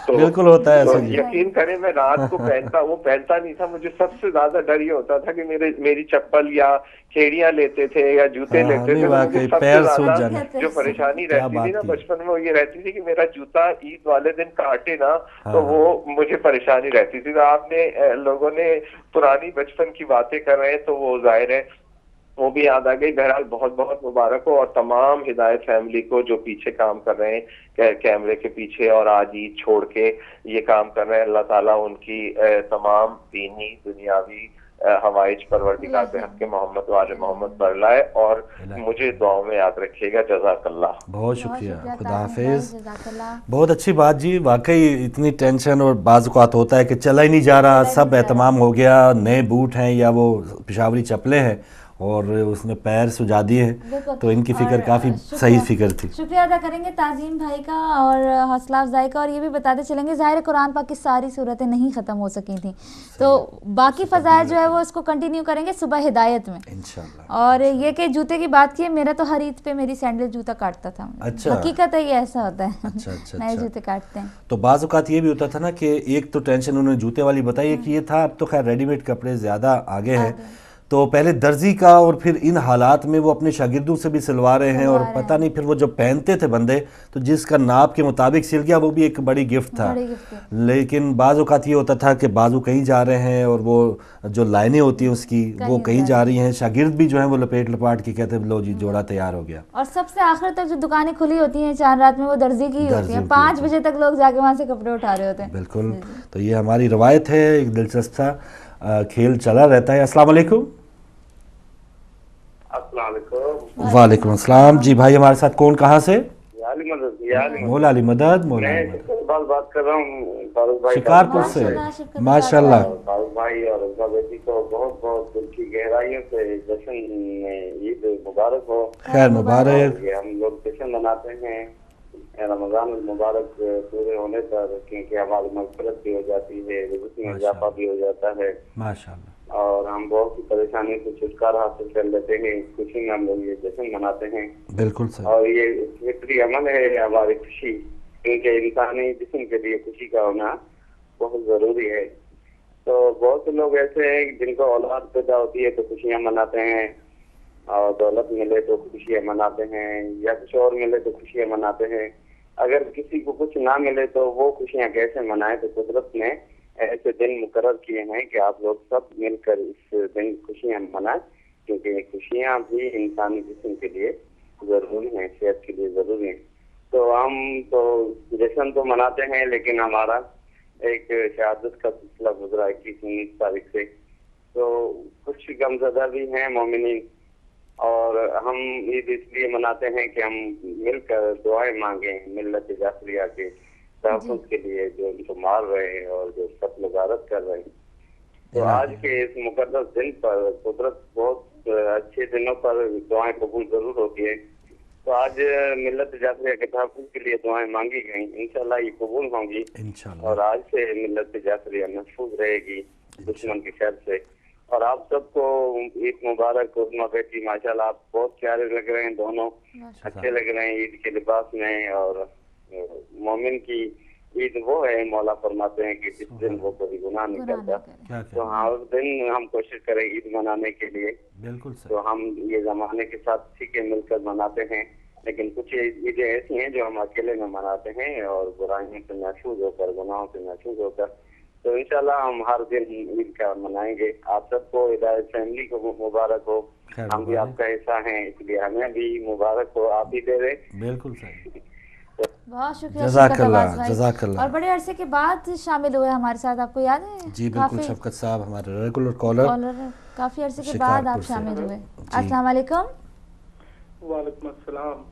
بالکل ہوتا ہے. یقین کریں میں رات کو پہنتا نہیں تھا، مجھے سب سے زیادہ ڈر یہ ہوتا تھا کہ میری چپل یا کھیڑیاں لیتے تھے یا جوتے لیتے تھے، مجھے سب سے زیادہ جو پراشانی رہتی تھی نا بچپن میں وہ یہ رہتی تھی کہ میرا جوتا عید والے دن کاٹے نا، تو وہ مجھے پریشانی رہتی تھی. تو آپ نے لوگوں نے پرانی بچپن کی باتیں کر رہے ہیں تو وہ ظاہر ہے وہ بھی یاد آ گئی. بہرحال بہت بہت مبارک ہو، اور تمام ہدایت فیملی کو جو پیچھے کام کر رہے ہیں کیمرے کے پیچھے اور آج عید چھوڑ کے یہ کام کر رہے ہیں، اللہ تعالیٰ ان کی تمام دینی دنیاوی حوائج پروردگار بحق محمد وآل محمد پر لائے، اور مجھے دعاؤں میں یاد رکھیے گا. جزاک اللہ. بہت شکریہ، خدا حافظ. بہت اچھی بات جی. واقعی اتنی ٹینشن اور بعض اوقات ہوتا ہے کہ چلا ہی نہیں جا رہا، سب اہتمام ہو گیا، نئے بوٹ ہیں یا وہ پشاوری چپلیں ہیں اور اس نے پیر سجا دیے ہیں، تو ان کی فکر کافی صحیح فکر تھی. شکریہ ادا کریں گے تعظیم بھائی کا اور حوصلہ افزائی کا، اور یہ بھی بتاتے چلیں گے ظاہر قرآن پاک کی ساری صورتیں نہیں ختم ہو سکی تھیں، تو باقی فضائل جو ہے وہ اس کو کنٹینیو کریں گے صبح ہدایت میں انشاءاللہ. اور یہ کہ جوتے کی بات کی ہے، میرا تو ہر عید پہ میری سینڈل جوتا کاٹتا تھا. حقیقت ہے یہ ایسا ہوتا ہے، نئے جوتے کاٹتے ہیں. تو بعض اوقات یہ بھی ہوتا تھا نا کہ ایک تو ٹینشن انہوں نے جوتے والی بتائی کہ یہ تھا، اب تو خیر ریڈی میڈ کپڑے زیادہ آگے ہیں، تو پہلے درزی کا، اور پھر ان حالات میں وہ اپنے شاگردوں سے بھی سلوا رہے ہیں، اور پتہ نہیں پھر وہ جب پہنتے تھے بندے تو جس کا ناپ کے مطابق سل گیا وہ بھی ایک بڑی گفٹ تھا. لیکن بعض اوقات یہ ہوتا تھا کہ بازو کہیں جا رہے ہیں اور وہ جو لائنیں ہوتی ہیں اس کی وہ کہیں جا رہی ہیں، شاگرد بھی جو ہیں وہ لپیٹ لپاٹ کے کہتے ہیں لو جی جوڑا تیار ہو گیا. اور سب سے آخر تک جو دکانیں کھلی ہوتی ہیں چاند رات میں وہ درزی کی ہوتی ہیں، 5 بجے تک لوگ جا کے وہاں سے کپڑے اٹھا رہے ہوتے ہیں. بالکل. تو یہ ہماری روایت ہے، ایک دلچسپ سا کھیل چلا رہتا ہے. السلام علیکم. السلام علیکم. وعلیکم السلام. جی بھائی ہمارے ساتھ کون، کہاں سے؟ مولا علی مدد. مولا بات کر رہا ہوں فاروق بھائی شکارپور سے. ماشاء اللہ. فاروق بھائی اور عظمیٰ بیٹی کو بہت بہت دل کی گہرائیوں سے جشن میں عید مبارک ہو. خیر مبارک. ہم لوگ جشن مناتے ہیں رمضان المبارک پورے ہونے پر، کیونکہ ہماری مغفرت بھی ہو جاتی ہے، رزق میں اضافہ بھی ہو جاتا ہے ماشاء اللہ، اور ہم بہت سی پریشانی سے چھٹکارا حاصل کر لیتے ہیں. خوشی میں ہم لوگ یہ جشن مناتے ہیں. بالکل صحیح. اور یہ فطری عمل ہے ہماری خوشی، کیونکہ انسانی جسم کے لیے خوشی کا ہونا بہت ضروری ہے. تو بہت سے لوگ ایسے ہیں جن کو اولاد پیدا ہوتی ہے تو خوشیاں مناتے ہیں، اور دولت ملے تو خوشیاں مناتے ہیں، یا کچھ اور ملے تو خوشیاں مناتے ہیں. اگر کسی کو کچھ نہ ملے تو وہ خوشیاں کیسے منائے؟ تو قدرت نے ایسے دن مقرر کیے ہیں کہ آپ لوگ سب مل کر اس دن خوشیاں منائیں، کیونکہ خوشیاں بھی انسانی جسم کے لیے ضروری ہیں، صحت کے لیے ضروری ہیں. تو ہم تو جشن تو مناتے ہیں، لیکن ہمارا ایک شہادت کا سلسلہ گزرا 21-19 تاریخ سے، تو کچھ غمزدہ بھی ہیں مومنین، اور ہم عید اس لیے مناتے ہیں کہ ہم مل کر دعائیں مانگیں ملت جعفریہ کے تحفظ کے لیے، جو ان کو مار رہے ہیں اور جو قتل و غارت کر رہے ہیں. تو آج کے اس مقدس دن پر قدرت بہت اچھے دنوں پر دعائیں قبول ضرور ہوتی ہے. تو آج ملت جعفریہ کے تحفظ کے لیے دعائیں مانگی گئیں، انشاءاللہ یہ قبول ہوں گی اور آج سے ملت جعفریہ محفوظ رہے گی دشمن کی شر سے. اور آپ سب کو عید مبارک. عظمیٰ بیٹی ماشاءاللہ آپ بہت پیارے لگ رہے ہیں، دونوں اچھے لگ رہے ہیں عید کے لباس میں. اور مومن کی عید وہ ہے، مولا فرماتے ہیں کہ جس دن وہ کوئی گناہ نہیں کرتا، تو ہر دن ہم کوشش کریں عید منانے کے لیے. بالکل. تو ہم یہ زمانے کے ساتھ سیکھے مل کر مناتے ہیں، لیکن کچھ عیدیں ایسی ہیں جو ہم اکیلے میں مناتے ہیں اور برائیوں سے محفوظ ہو کر، گناہوں سے محفوظ ہو کر. تو انشاءاللہ ہم ہر دن عید کا منائیں گے. آپ سب کو ہدایت فیملی کو مبارک ہو. ہم بھی آپ کا حصہ ہیں، اس لیے ہمیں بھی مبارک ہو. آپ ہی دے رہے. بالکل صحیح. بہت شکریہ. جزاک اللہ، جزاک اللہ. اور بڑے عرصے کے بعد شامل ہوئے ہمارے ساتھ، آپ کو یاد ہے؟ جی بالکل، شفقت صاحب ہمارے ریگولر کالر، کافی عرصے کے بعد آپ شامل ہوئے. السلام علیکم. وعلیکم السلام.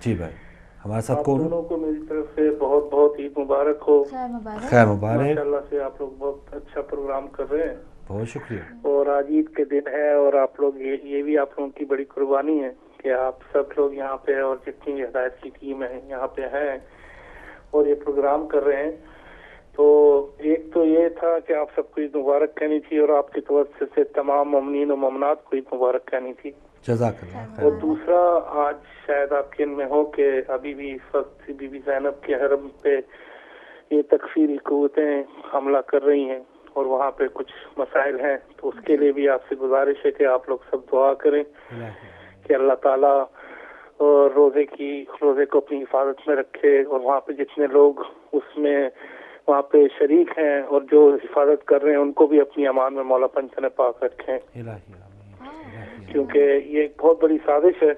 جی بھائی، ہمارے ساتھ کون؟ آپ دونوں کو میری طرف سے بہت بہت عید مبارک ہو. خیر مبارک. ماشاءاللہ سے آپ لوگ بہت اچھا پروگرام کر رہے ہیں. بہت شکریہ. اور آج عید کے دن ہے اور آپ لوگ یہ بھی آپ لوگوں کی بڑی قربانی ہے کہ آپ سب لوگ یہاں پہ اور جتنی ہدایت کی ٹیم ہے یہاں پہ ہیں اور یہ پروگرام کر رہے ہیں. تو ایک تو یہ تھا کہ آپ سب کو عید مبارک کہنی تھی اور آپ کی توجہ سے تمام مومنین و مومنات کو عید مبارک کہنی تھی. جزاک اللہ. اور دوسرا، آج شاید آپ کے ان میں ہو کہ ابھی بھی اس وقت بی بی زینب کے حرم پہ یہ تکفیری قوتیں حملہ کر رہی ہیں اور وہاں پہ کچھ مسائل ہیں. تو اس کے لیے بھی آپ سے گزارش ہے کہ آپ لوگ سب دعا کریں کہ اللہ تعالیٰ روزے کو اپنی حفاظت میں رکھے اور وہاں پہ جتنے لوگ اس میں وہاں پہ شریک ہیں اور جو حفاظت کر رہے ہیں ان کو بھی اپنی امان میں مولا پنجتن پاک رکھیں. کیونکہ یہ ایک بہت بڑی سازش ہے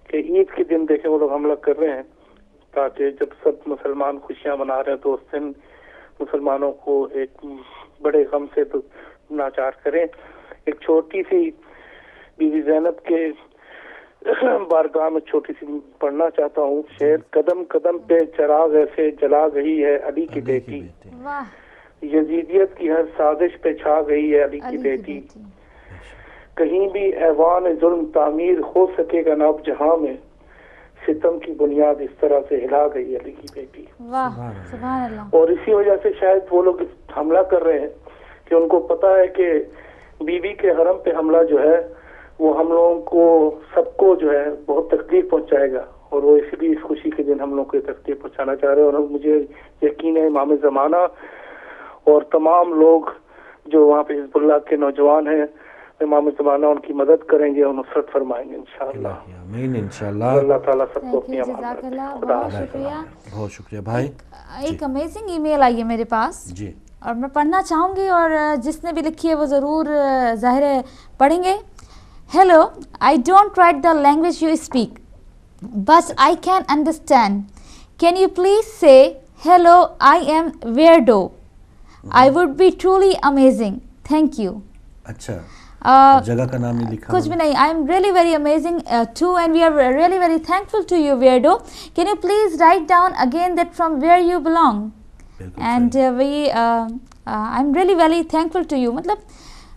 کہ عید کے دن دیکھیں وہ لوگ حملہ کر رہے ہیں تاکہ جب سب مسلمان خوشیاں منا رہے ہیں تو اس دن مسلمانوں کو ایک بڑے غم سے ناچار کریں. ایک چھوٹی سی بی بی زینب کے بارگاہ میں چھوٹی سی پڑھنا چاہتا ہوں شعر. قدم قدم پہ چراغ ایسے جلا گئی ہے علی کی بیٹی، یزیدیت کی ہر سازش پہ چھا گئی ہے علی کی بیٹی. کہیں بھی ایوان ظلم تعمیر ہو سکے گا نہ اب جہاں میں، ستم کی بنیاد اس طرح سے ہلا گئی علی کی بیٹی. سبحان اللہ. اور اسی وجہ سے شاید وہ لوگ حملہ کر رہے ہیں کہ ان کو پتا ہے کہ بی بی کے حرم پہ حملہ جو ہے وہ ہم لوگوں کو سب کو جو ہے بہت تکلیف پہنچائے گا اور وہ اسی لیے اس خوشی کے دن ہم لوگوں کو تکلیف پہنچانا چاہ رہے ہیں. اور مجھے یقین ہے امام زمانہ اور تمام لوگ جو وہاں پہ حزب اللہ کے نوجوان ہیں امام زمانہ ان کی مدد کریں گے اور نصرت فرمائیں گے انشاءاللہ. آمین انشاءاللہ. اللہ تعالیٰ سب کو اپنی امان جزاک اللہ. بہت شکریہ. بہت شکریہ بھائی. ایک امیزنگ ای میل آئی ہے میرے پاس جی اور میں پڑھنا چاہوں گی اور جس نے بھی لکھی ہے وہ ضرور ظاہر ہے پڑھیں گے. Hello, I don't write the language you speak but I can understand. Can you please say hello I am weirdo. I would be truly amazing. Thank you. اچھا، جگہ کا نام نہیں لکھا. کچھ بھی نہیں. I am really very amazing to and we are really very thankful to you weirdo. Can you please write down again that from where you belong and we I am really very thankful to you. مطلب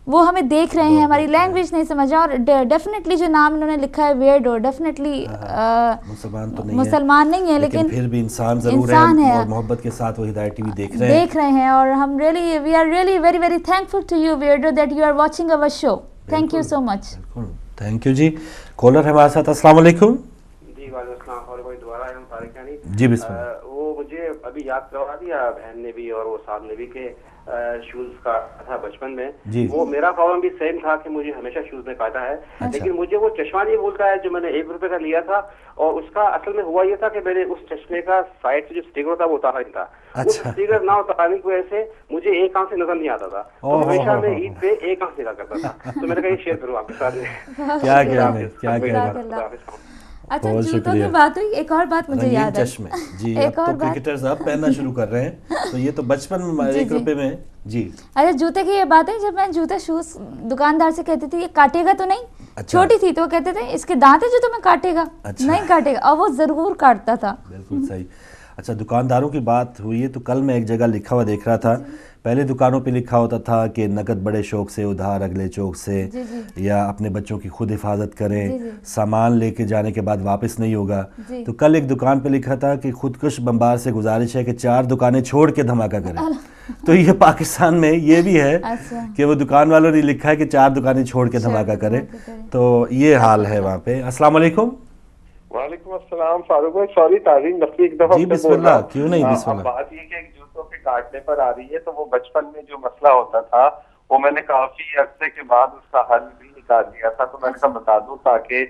وہ ہمیں دیکھ رہے ہیں، ہماری language نہیں سمجھا اور ڈیفینیٹلی جو نام انہوں نے لکھا ہے ویئرڈو ڈیفینیٹلی مسلمان نہیں ہے لیکن پھر بھی انسان ضرور ہے اور محبت کے ساتھ وہ ہدایت ٹی وی دیکھ رہے ہیں اور ہم we are really very very thankful to you weirdo that you are watching our show. Thank you so much. Thank you جی. کالر ہے ہمارے ساتھ. السلام علیکم. جی وعلیکم السلام. اور کوئی دوبارہ ہم طارق یعنی جی بسم اللہ. وہ مجھے ابھی یاد کروا دیا بہن نے بھی اور وہ صاحب نے بھی کہ شوز کا تھا بچپن میں. وہ میرا پرابلم بھی سیم تھا کہ مجھے ہمیشہ شوز میں کاٹا ہے. لیکن مجھے وہ چشمہ نہیں بھولتا ہے جو میں نے 1 روپے کا لیا تھا اور اس کا اصل میں ہوا یہ تھا کہ میں نے اس چشمے کا سائڈ سے جو اسٹیکر تھا وہ اتارا نہیں تھا. اس اسٹیکر نہ اتارنے کی وجہ سے مجھے ایک آنکھ سے نظر نہیں آتا تھا. تو ہمیشہ میں عید پہ ایک آنکھ سے نکلا کرتا تھا. تو میں نے کہا یہ شیئر کروں آپ کے ساتھ. کیا اچھا جوتوں کی بات ہوئی. ایک اور بات مجھے یاد ہے. جی اب تو کرکٹرز اب پہننا شروع کر رہے ہیں تو یہ تو بچپن میں 1 روپے میں. جی اچھا جوتے کی یہ بات ہے. جب میں جوتے شوز دکاندار سے کہتی تھی یہ کاٹے گا تو نہیں, چھوٹی تھی تو وہ کہتے تھے اس کے دانت ہے جو تمہیں کاٹے گا, نہیں کاٹے گا, اور وہ ضرور کاٹتا تھا. بالکل صحیح. اچھا دکانداروں کی بات ہوئی ہے تو کل میں ایک جگہ لکھا ہوا دیکھ رہا تھا, پہلے دکانوں پہ لکھا ہوتا تھا کہ نقد بڑے شوق سے ادھار اگلے چوک سے, یا اپنے بچوں کی خود حفاظت کریں, سامان لے کے جانے کے بعد واپس نہیں ہوگا. تو کل ایک دکان پہ لکھا تھا کہ خودکش بمبار سے گزارش ہے کہ 4 دکانیں چھوڑ کے دھماکہ کریں. تو یہ پاکستان میں یہ بھی ہے کہ وہ دکان والوں نے لکھا ہے کہ 4 دکانیں چھوڑ کے دھماکہ کریں. تو یہ حال ہے وہاں پہ. السلام علیکم. وعلیکم السلام فاروق بھائی, سوری تعظیم نقوی ایک دفعہ جی بسم اللہ. کیوں نہیں بسم اللہ. بات یہ کہ جوتوں کے کاٹنے پر آ رہی ہے, تو وہ بچپن میں جو مسئلہ ہوتا تھا وہ میں نے کافی عرصے کے بعد اس کا حل بھی نکال دیا تھا, تو میں نے کہا بتا دوں تاکہ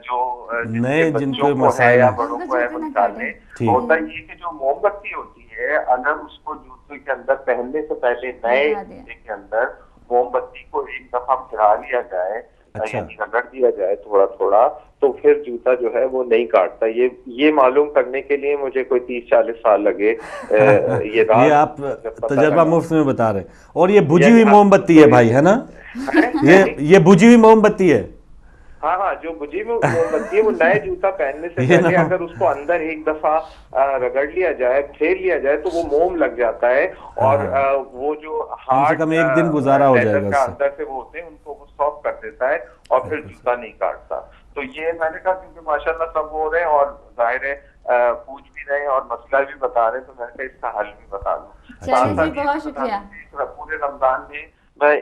جو نئے جن کو مسائل یا بڑوں کو ہے وہ نکالنے. ہوتا یہ کہ جو موم بتی ہوتی ہے, اگر اس کو جوتوں کے اندر پہننے سے پہلے نئے جوتے کے اندر موم بتی کو ایک دفعہ پھرا لیا جائے, یعنی رگڑ دیا جائے تھوڑا تھوڑا, تو پھر جوتا جو ہے وہ نہیں کاٹتا. یہ معلوم کرنے کے لیے مجھے کوئی 30-40 سال لگے. یہ آپ تجربہ مفت میں بتا رہے ہیں. اور یہ بجھی ہوئی موم بتی ہے بھائی, ہے نا؟ یہ بجھی ہوئی موم بتی ہے. ہاں جو بجھی میں موم بتی ہے وہ نئے جوتا پہننے سے پہلے اگر اس کو اندر ایک دفعہ رگڑ لیا جائے, پھیر لیا جائے, تو وہ موم لگ جاتا ہے, اور وہ جو ہارڈ ایک دن گزارا ہو جائے گا اندر سے وہ ہوتے ہیں ان کو وہ سافٹ کر دیتا ہے, اور پھر جوتا نہیں کاٹتا. تو یہ میں نے کہا کیونکہ ماشاءاللہ سب ہو رہے ہیں اور ظاہر ہے پوچھ بھی رہے ہیں اور مسئلہ بھی بتا رہے ہیں, تو میں نے کہا اس کا حل بھی بتا دوں. بہت شکریہ. پورے رمضان میں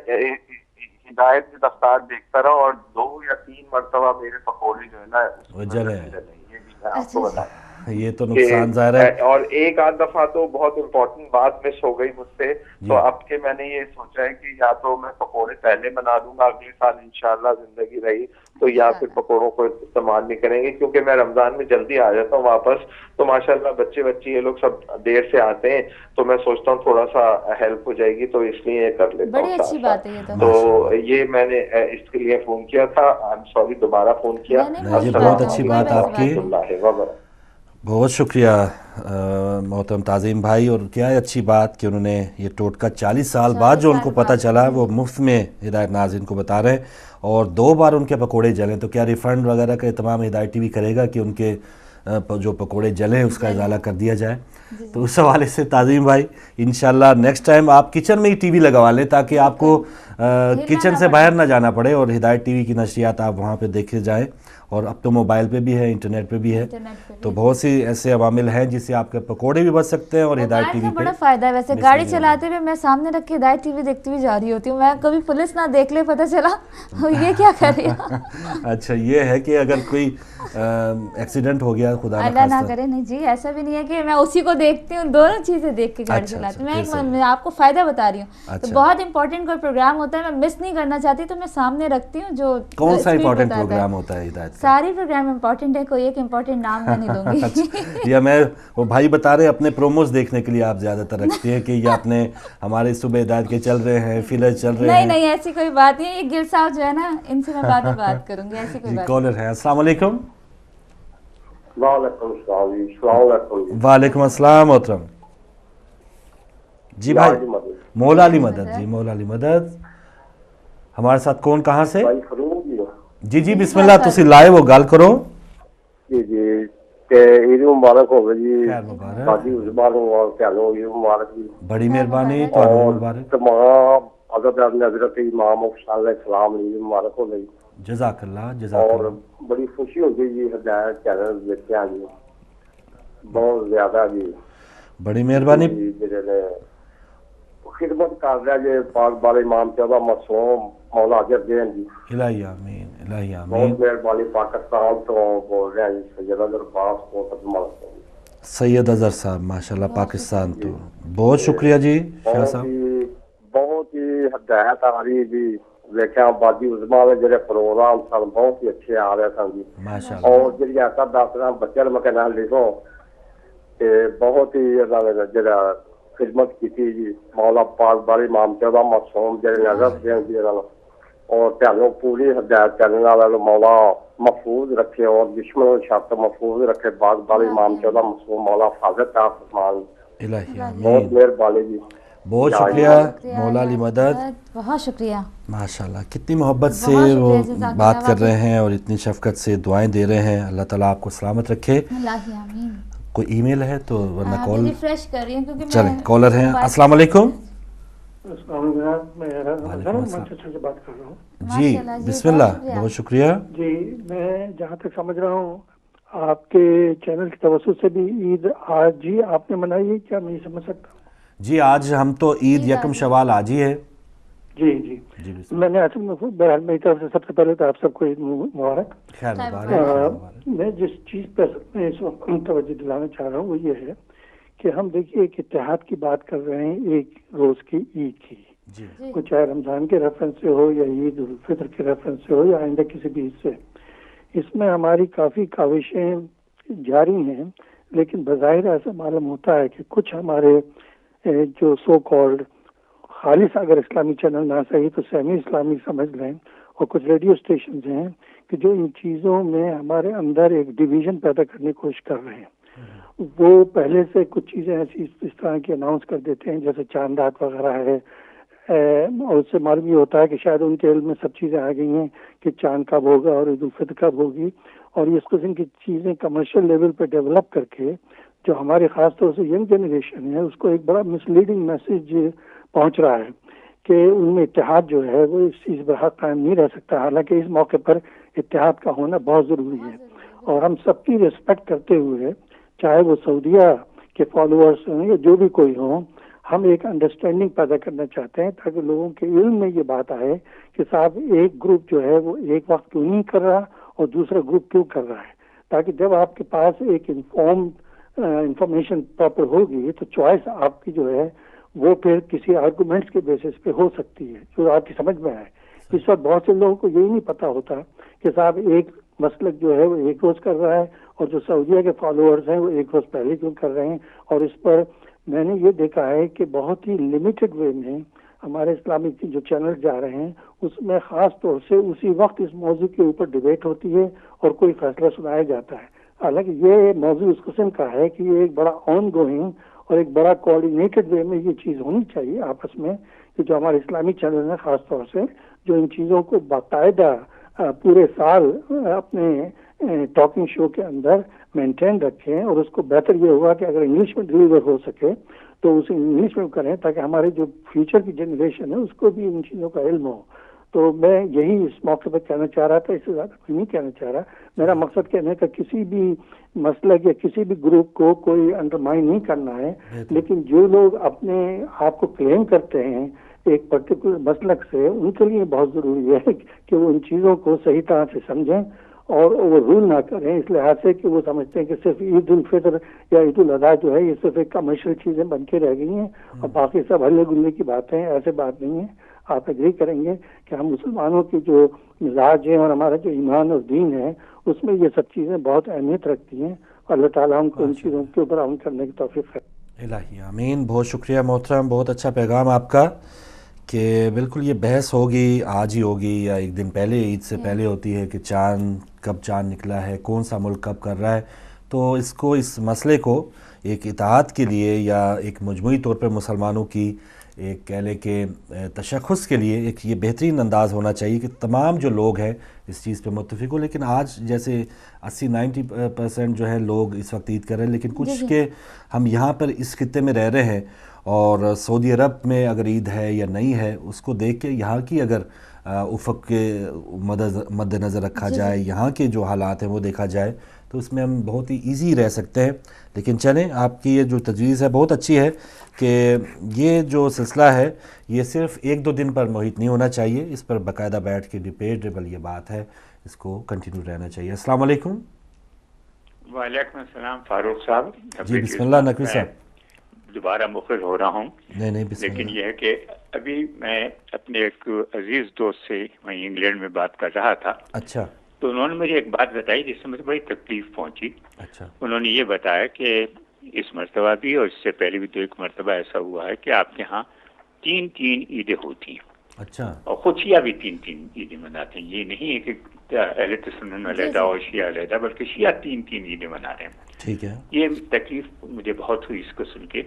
ہدایت کی رفتار دیکھتا رہا, اور 2 یا 3 مرتبہ میرے پکوڑے جو ہے نا وہ جلے ہیں. یہ بھی میں آپ کو بتاؤں, یہ تو نقصان ظاہر ہے. اور ایک آدھ دفعہ تو بہت امپورٹنٹ بات مس ہو گئی مجھ سے, تو اب کے میں نے یہ سوچا ہے کہ یا تو میں پکوڑے پہلے بنا دوں گا اگلے سال انشاءاللہ زندگی رہی تو, یا پھر پکوڑوں کو استعمال نہیں کریں گے, کیونکہ میں رمضان میں جلدی آ جاتا ہوں واپس, تو ماشاءاللہ بچے یہ لوگ سب دیر سے آتے ہیں, تو میں سوچتا ہوں تھوڑا سا ہیلپ ہو جائے گی, تو اس لیے کر لیتا ہوں. بڑی اچھی بات ہے یہ تو یہ میں نے اس کے لیے فون کیا تھا. آئی ایم سوری دوبارہ فون کیا. بہت اچھی بات آپ کی, بہت شکریہ محترم تعظیم بھائی. اور کیا اچھی بات کہ انہوں نے یہ ٹوٹکا 40 سال بعد جو ان کو پتہ چلا وہ مفت میں ہدایت ناظرین کو بتا رہے ہیں, اور 2 بار ان کے پکوڑے جلیں. تو کیا ریفنڈ وغیرہ کا اہتمام ہدایت ٹی وی کرے گا کہ ان کے جو پکوڑے جلیں اس کا ازالہ کر دیا جائے؟ تو اس حوالے سے تعظیم بھائی انشاءاللہ نیکسٹ ٹائم آپ کچن میں ہی ٹی وی لگوا لیں, تاکہ آپ کو کچن سے باہر نہ جانا پڑے, اور ہدایت ٹی وی کی نشریات آپ وہاں پہ دیکھے جائیں. اور اب تو موبائل پہ بھی ہے, انٹرنیٹ پہ بھی ہے, تو بہت سی ایسے عوامل ہیں جس سے آپ کے پکوڑے بھی بچ سکتے ہیں. اور ہدایت ٹی وی پہ بڑا فائدہ ہے. ویسے گاڑی چلاتے ہوئے میں سامنے رکھ کے ہدایت ٹی وی دیکھتی ہوئی جا رہی ہوتی ہوں, میں کبھی پولیس نہ دیکھ لے پتہ چلا یہ کیا کر رہی ہے. اچھا یہ ہے کہ اگر کوئی ایکسیڈنٹ ہو گیا خدا اللہ نہ کرے, نہیں جی ایسا بھی نہیں ہے کہ میں اسی کو دیکھتی ہوں, دونوں چیزیں دیکھ کے گاڑی چلاتی ہوں. میں آپ کو فائدہ بتا رہی ہوں. تو بہت امپورٹنٹ کوئی پروگرام ہوتا ہے میں مس نہیں کرنا چاہتی, تو میں سامنے رکھتی ہوں. جو کون سا امپورٹنٹ پروگرام ہوتا ہے ہدایت؟ ساری پروگرام امپورٹنٹ ہے, کوئی ایک امپورٹنٹ نام میں نہیں دوں گی. یا میں وہ بھائی بتا رہے اپنے پروموز دیکھنے کے لیے آپ زیادہ تر رکھتی ہیں کہ یہ اپنے ہمارے صبح ہدایت کے چل رہے ہیں, فیلر چل رہے ہیں. نہیں ایسی کوئی بات نہیں. یہ گل صاحب جو ہے نا ان سے میں بات کروں گی, ایسی کوئی بات. کالر ہے. السلام علیکم. وعلیکم السلام. وعلیکم السلام محترم. جی بھائی مولا علی مدد. جی مولا علی مدد ہمارے ساتھ کون کہاں سے؟ جی بسم اللہ, تسی لائے وہ گل کرو. جی عید مبارک ہو جی. باقی عثمان اور تانوں عید مبارک جی. بڑی مہربانی. تانوں مبارک. تمام حضرت امام حسین علیہ السلام عید مبارک ہو گئی. جزاک اللہ. اور بڑی خوشی ہو گئی جی ہدایت چینل دیکھتے ہیں جی, بہت زیادہ جی. بڑی مہربانی. خدمت کر رہا جی پاک بال امام چودہ معصوم مولا اجر دین جی. الہی آمین. الہی آمین. بہت مہربانی. پاکستان تو بول رہے ہیں سید اظہر عباس کو ترجمہ. سید اظہر صاحب ماشاءاللہ پاکستان. تو بہت شکریہ جی شاہ صاحب. بہت ہی ہدایت آ رہی جی. دیکھا بادی عظما میں جڑے پروگرام سن بہت ہی اچھے آ رہے سن جی. ماشاءاللہ. اور جی ایسا دس رہا بچے میں کہنا لکھو کہ بہت ہی جڑا خدمت کی جی مولا پاک بال امام چودہ معصوم جڑے نظر دین جی, اور تانوں پوری ہدایت کرنے والا مولا محفوظ رکھے اور دشمنوں شر محفوظ رکھے. پاک بال امام چودہ معصوم مولا حفاظت عطا فرمائے. الہی آمین. بہت مہربانی جی. بہت شکریہ مولا علی مدد. بہت شکریہ. ماشاءاللہ کتنی محبت سے وہ بات کر رہے ہیں اور اتنی شفقت سے دعائیں دے رہے ہیں. اللہ تعالیٰ آپ کو سلامت رکھے. کوئی ای میل ہے تو ورنہ کال ریفریش کر رہی ہوں کیونکہ چلیں کالر ہیں. السلام علیکم. السلام علیکم, میں مانچسٹر سے بات کر رہا ہوں. جی بسم اللہ, بہت شکریہ. جی میں جہاں تک سمجھ رہا ہوں آپ کے چینل کے توسط سے بھی عید آج ہی آپ نے منائی ہے, کیا میں سمجھ سکتا ہوں؟ جی آج ہم تو عید یکم شوال آج ہی ہے. جی جی میں نے اصل میں بہرحال میری طرف سے سب سے پہلے تو آپ سب کو عید مبارک. میں جس چیز پر میں اس وقت توجہ دلانا چاہ رہا ہوں وہ یہ ہے کہ ہم دیکھیے ایک اتحاد کی بات کر رہے ہیں ایک روز کی عید کی, وہ چاہے رمضان کے ریفرنس سے ہو یا عید الفطر کے ریفرنس سے ہو یا آئندہ کسی بھی عید سے. اس میں ہماری کافی کاوشیں جاری ہیں, لیکن بظاہر ایسا معلوم ہوتا ہے کہ کچھ ہمارے جو سو کالڈ خالص اگر اسلامی چینل نہ صحیح تو سیمی اسلامی سمجھ لیں, اور کچھ ریڈیو اسٹیشنز ہیں کہ جو ان چیزوں میں ہمارے اندر ایک ڈویژن پیدا کرنے کی کوشش کر رہے ہیں. وہ پہلے سے کچھ چیزیں ایسی اس طرح کی اناؤنس کر دیتے ہیں جیسے چاند رات وغیرہ ہے, اور اس سے معلوم یہ ہوتا ہے کہ شاید ان کے علم میں سب چیزیں آ گئی ہیں کہ چاند کب ہوگا اور عید الفطر کب ہوگی, اور اس قسم کی چیزیں کمرشل لیول پہ ڈیولپ کر کے جو ہماری خاص طور سے ینگ جنریشن ہے اس کو ایک بڑا مسلیڈنگ میسج پہنچ رہا ہے کہ ان میں اتحاد جو ہے وہ اس چیز پر حق قائم نہیں رہ سکتا. حالانکہ اس موقع پر اتحاد کا ہونا بہت ضروری ہے, اور ہم سب کی ریسپیکٹ کرتے ہوئے چاہے وہ سعودیہ کے فالوورس ہوں یا جو بھی کوئی ہوں, ہم ایک انڈرسٹینڈنگ پیدا کرنا چاہتے ہیں تاکہ لوگوں کے علم میں یہ بات آئے کہ صاحب ایک گروپ جو ہے وہ ایک وقت کیوں نہیں کر رہا اور دوسرا گروپ کیوں کر رہا ہے, تاکہ جب آپ کے پاس ایک انفارمیشن پراپر ہوگی تو چوائس آپ کی جو ہے وہ پھر کسی آرگومنٹس کے بیسس پہ ہو سکتی ہے جو آپ کی سمجھ میں آئے. اس وقت بہت سے لوگوں کو یہی نہیں پتا ہوتا کہ صاحب ایک مسلک جو ہے وہ ایک روز کر رہا ہے اور جو سعودیہ کے فالوورز ہیں وہ ایک روز پہلے کیوں کر رہے ہیں. اور اس پر میں نے یہ دیکھا ہے کہ بہت ہی لمیٹڈ وے میں ہمارے اسلامی جو چینل جا رہے ہیں اس میں خاص طور سے اسی وقت اس موضوع کے اوپر ڈبیٹ ہوتی ہے اور کوئی فیصلہ سنایا جاتا ہے. حالانکہ یہ موضوع اس قسم کا ہے کہ یہ ایک بڑا آن گوئنگ اور ایک بڑا کوآرڈینیٹڈ وے میں یہ چیز ہونی چاہیے آپس میں, کہ جو ہمارے اسلامی چینل ہیں خاص طور سے جو ان چیزوں کو باقاعدہ پورے سال اپنے ٹاکنگ شو کے اندر مینٹین رکھیں, اور اس کو بہتر یہ ہوا کہ اگر انگلش میں ڈلیور ہو سکے تو اسے انگلش میں کریں تاکہ ہمارے جو فیوچر کی جنریشن ہے اس کو بھی ان چیزوں کا علم ہو. تو میں یہی اس موقع پر کہنا چاہ رہا تھا, اس سے زیادہ کوئی نہیں کہنا چاہ رہا. میرا مقصد کہنے کا کسی بھی مسلک یا کسی بھی گروپ کو کوئی انڈرمائن نہیں کرنا ہے, لیکن جو لوگ اپنے آپ کو کلیم کرتے ہیں ایک پرٹیکولر مسلک سے, ان کے لیے بہت ضروری ہے کہ وہ ان چیزوں کو صحیح طرح سے سمجھیں اور وہ رول نہ کریں اس لحاظ سے کہ وہ سمجھتے ہیں کہ صرف عید الفطر یا عید الاضحیٰ جو ہے یہ صرف ایک کمرشل چیزیں بن کے رہ گئی ہیں اور باقی سب ہلے گلے کی باتیں ہیں. ایسے بات نہیں ہے. آپ اگری کریں گے کہ ہم مسلمانوں کی جو مزاج ہیں اور ہمارا جو ایمان اور دین ہے اس میں یہ سب چیزیں بہت اہمیت رکھتی ہیں, اور اللہ تعالیٰ ہم کو ان چیزوں کے اوپر عمل کرنے کی توفیق ہے. الہی آمین. بہت شکریہ محترم, بہت اچھا پیغام آپ کا کہ بالکل یہ بحث ہوگی آج ہی ہوگی یا ایک دن پہلے عید سے پہلے ہوتی ہے کہ چاند کب چاند نکلا ہے, کون سا ملک کب کر رہا ہے. تو اس مسئلے کو ایک اتحاد کے لیے یا ایک مجموعی طور پر مسلمانوں کی ایک کہہ لیں کہ تشخص کے لیے ایک یہ بہترین انداز ہونا چاہیے کہ تمام جو لوگ ہیں اس چیز پہ متفق ہو. لیکن آج جیسے 80-90% جو ہے لوگ اس وقت عید کر رہے ہیں, لیکن کچھ کہ ہم یہاں پر اس خطے میں رہ رہے ہیں اور سعودی عرب میں اگر عید ہے یا نہیں ہے اس کو دیکھ کے یہاں کی اگر افق کے مد نظر رکھا جائے, یہاں کے جو حالات ہیں وہ دیکھا جائے تو اس میں ہم بہت ہی ایزی رہ سکتے ہیں. لیکن چلیں آپ کی یہ جو تجویز ہے بہت اچھی ہے کہ یہ جو سلسلہ ہے یہ صرف 1-2 دن پر محیط نہیں ہونا چاہیے, اس پر باقاعدہ بیٹھ کے ڈیبیٹیبل یہ بات ہے, اس کو کنٹینیو رہنا چاہیے. السلام علیکم. وعلیکم السلام فاروق صاحب. جی بسم اللہ نقوی صاحب. دوبارہ مخرج ہو رہا ہوں. نہیں لیکن یہ ہے کہ ابھی میں اپنے ایک عزیز دوست سے وہیں انگلینڈ میں بات کر رہا تھا. اچھا. تو انہوں نے مجھے ایک بات بتائی جس سے مجھے بڑی تکلیف پہنچی. اچھا. انہوں نے یہ بتایا کہ اس مرتبہ بھی اور اس سے پہلے بھی 2 مرتبہ ایسا ہوا ہے کہ آپ کے ہاں 3 عیدیں ہوتی ہیں. اچھا. اور خود شیعہ بھی 3 عیدیں مناتے ہیں. یہ نہیں ہے کہ اہل سنت علیحدہ اور شیعہ علیحدہ, بلکہ شیعہ 3 عیدیں منا رہے ہیں. ٹھیک ہے. یہ تکلیف مجھے بہت ہوئی اس کو سن کے.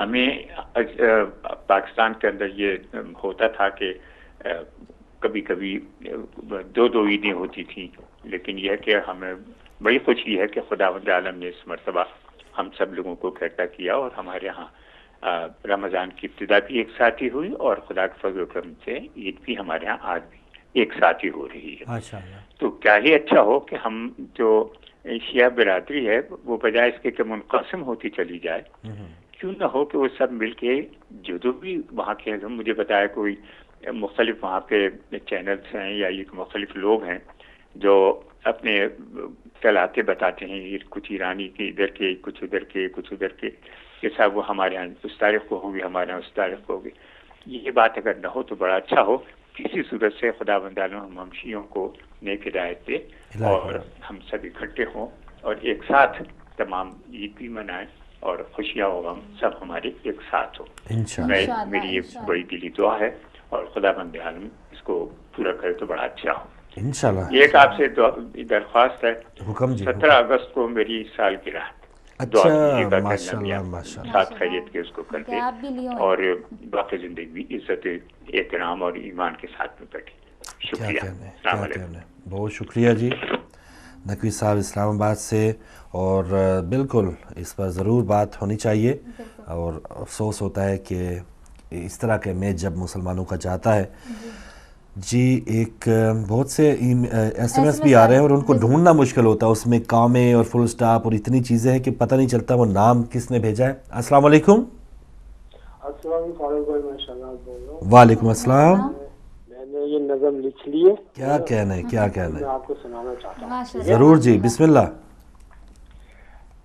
ہمیں پاکستان کے اندر یہ ہوتا تھا کہ کبھی کبھی 2 عیدیں ہوتی تھیں, لیکن یہ کہ ہمیں بڑی خوشی ہے کہ خداوند عالم نے اس مرتبہ ہم سب لوگوں کو اکٹھا کیا اور ہمارے ہاں رمضان کی ابتدا بھی ایک ساتھ ہی ہوئی اور خدا کے فضل و کرم سے عید بھی ہمارے ہاں آج بھی ایک ساتھ ہی ہو رہی ہے. تو کیا ہی اچھا ہو کہ ہم جو شیعہ برادری ہے وہ بجائے اس کے کہ منقسم ہوتی چلی جائے, کیوں نہ ہو کہ وہ سب مل کے جو بھی وہاں کے, مجھے بتایا کوئی مختلف وہاں پہ چینلز ہیں یا یہ مختلف لوگ ہیں جو اپنے کہلاتے بتاتے ہیں, یہ کچھ ایرانی کے ادھر کے, کچھ ادھر کے, کچھ ادھر کے, کہ صاحب وہ ہمارے یہاں اس تاریخ کو ہوگی, ہمارے یہاں اس تاریخ کو ہوگی. یہ بات اگر نہ ہو تو بڑا اچھا ہو. کسی صورت سے خداوند عالم ہم شیعوں کو نیک ہدایت دے اور ہم سب اکٹھے ہوں اور ایک ساتھ تمام عید بھی منائیں اور خوشیاں و غم سب ہمارے ایک ساتھ ہو. میری یہ بڑی دلی دعا ہے اور خداوند عالم اس کو پورا کرے تو بڑا اچھا ہو انشاءاللہ. ایک آپ سے درخواست ہے, 17 اگست کو میری سالگرہ, اچھا ماشاءاللہ ساتھ خیریت کے اس کو کر دے اور باقی زندگی بھی عزت احترام اور ایمان کے ساتھ میں بیٹھے. شکریہ, السلام علیکم. بہت شکریہ جی نقوی صاحب اسلام آباد سے, اور بالکل اس پر ضرور بات ہونی چاہیے. اور افسوس ہوتا ہے کہ اس طرح کے میچ جب مسلمانوں کا جاتا ہے جی, ایک بہت سے ایس ایم ایس بھی آ رہے ہیں اور ان کو ڈھونڈنا مشکل ہوتا ہے, اس میں کامیں اور فل سٹاپ اور اتنی چیزیں ہیں کہ پتہ نہیں چلتا وہ نام کس نے بھیجا ہے. السلام علیکم. وعلیکم السلام. میں نے یہ نظم لکھ لی ہے. کیا کہنا ہے, کیا کہنا ہے؟ میں آپ کو سنانا چاہتا ہوں. ضرور جی, بسم اللہ.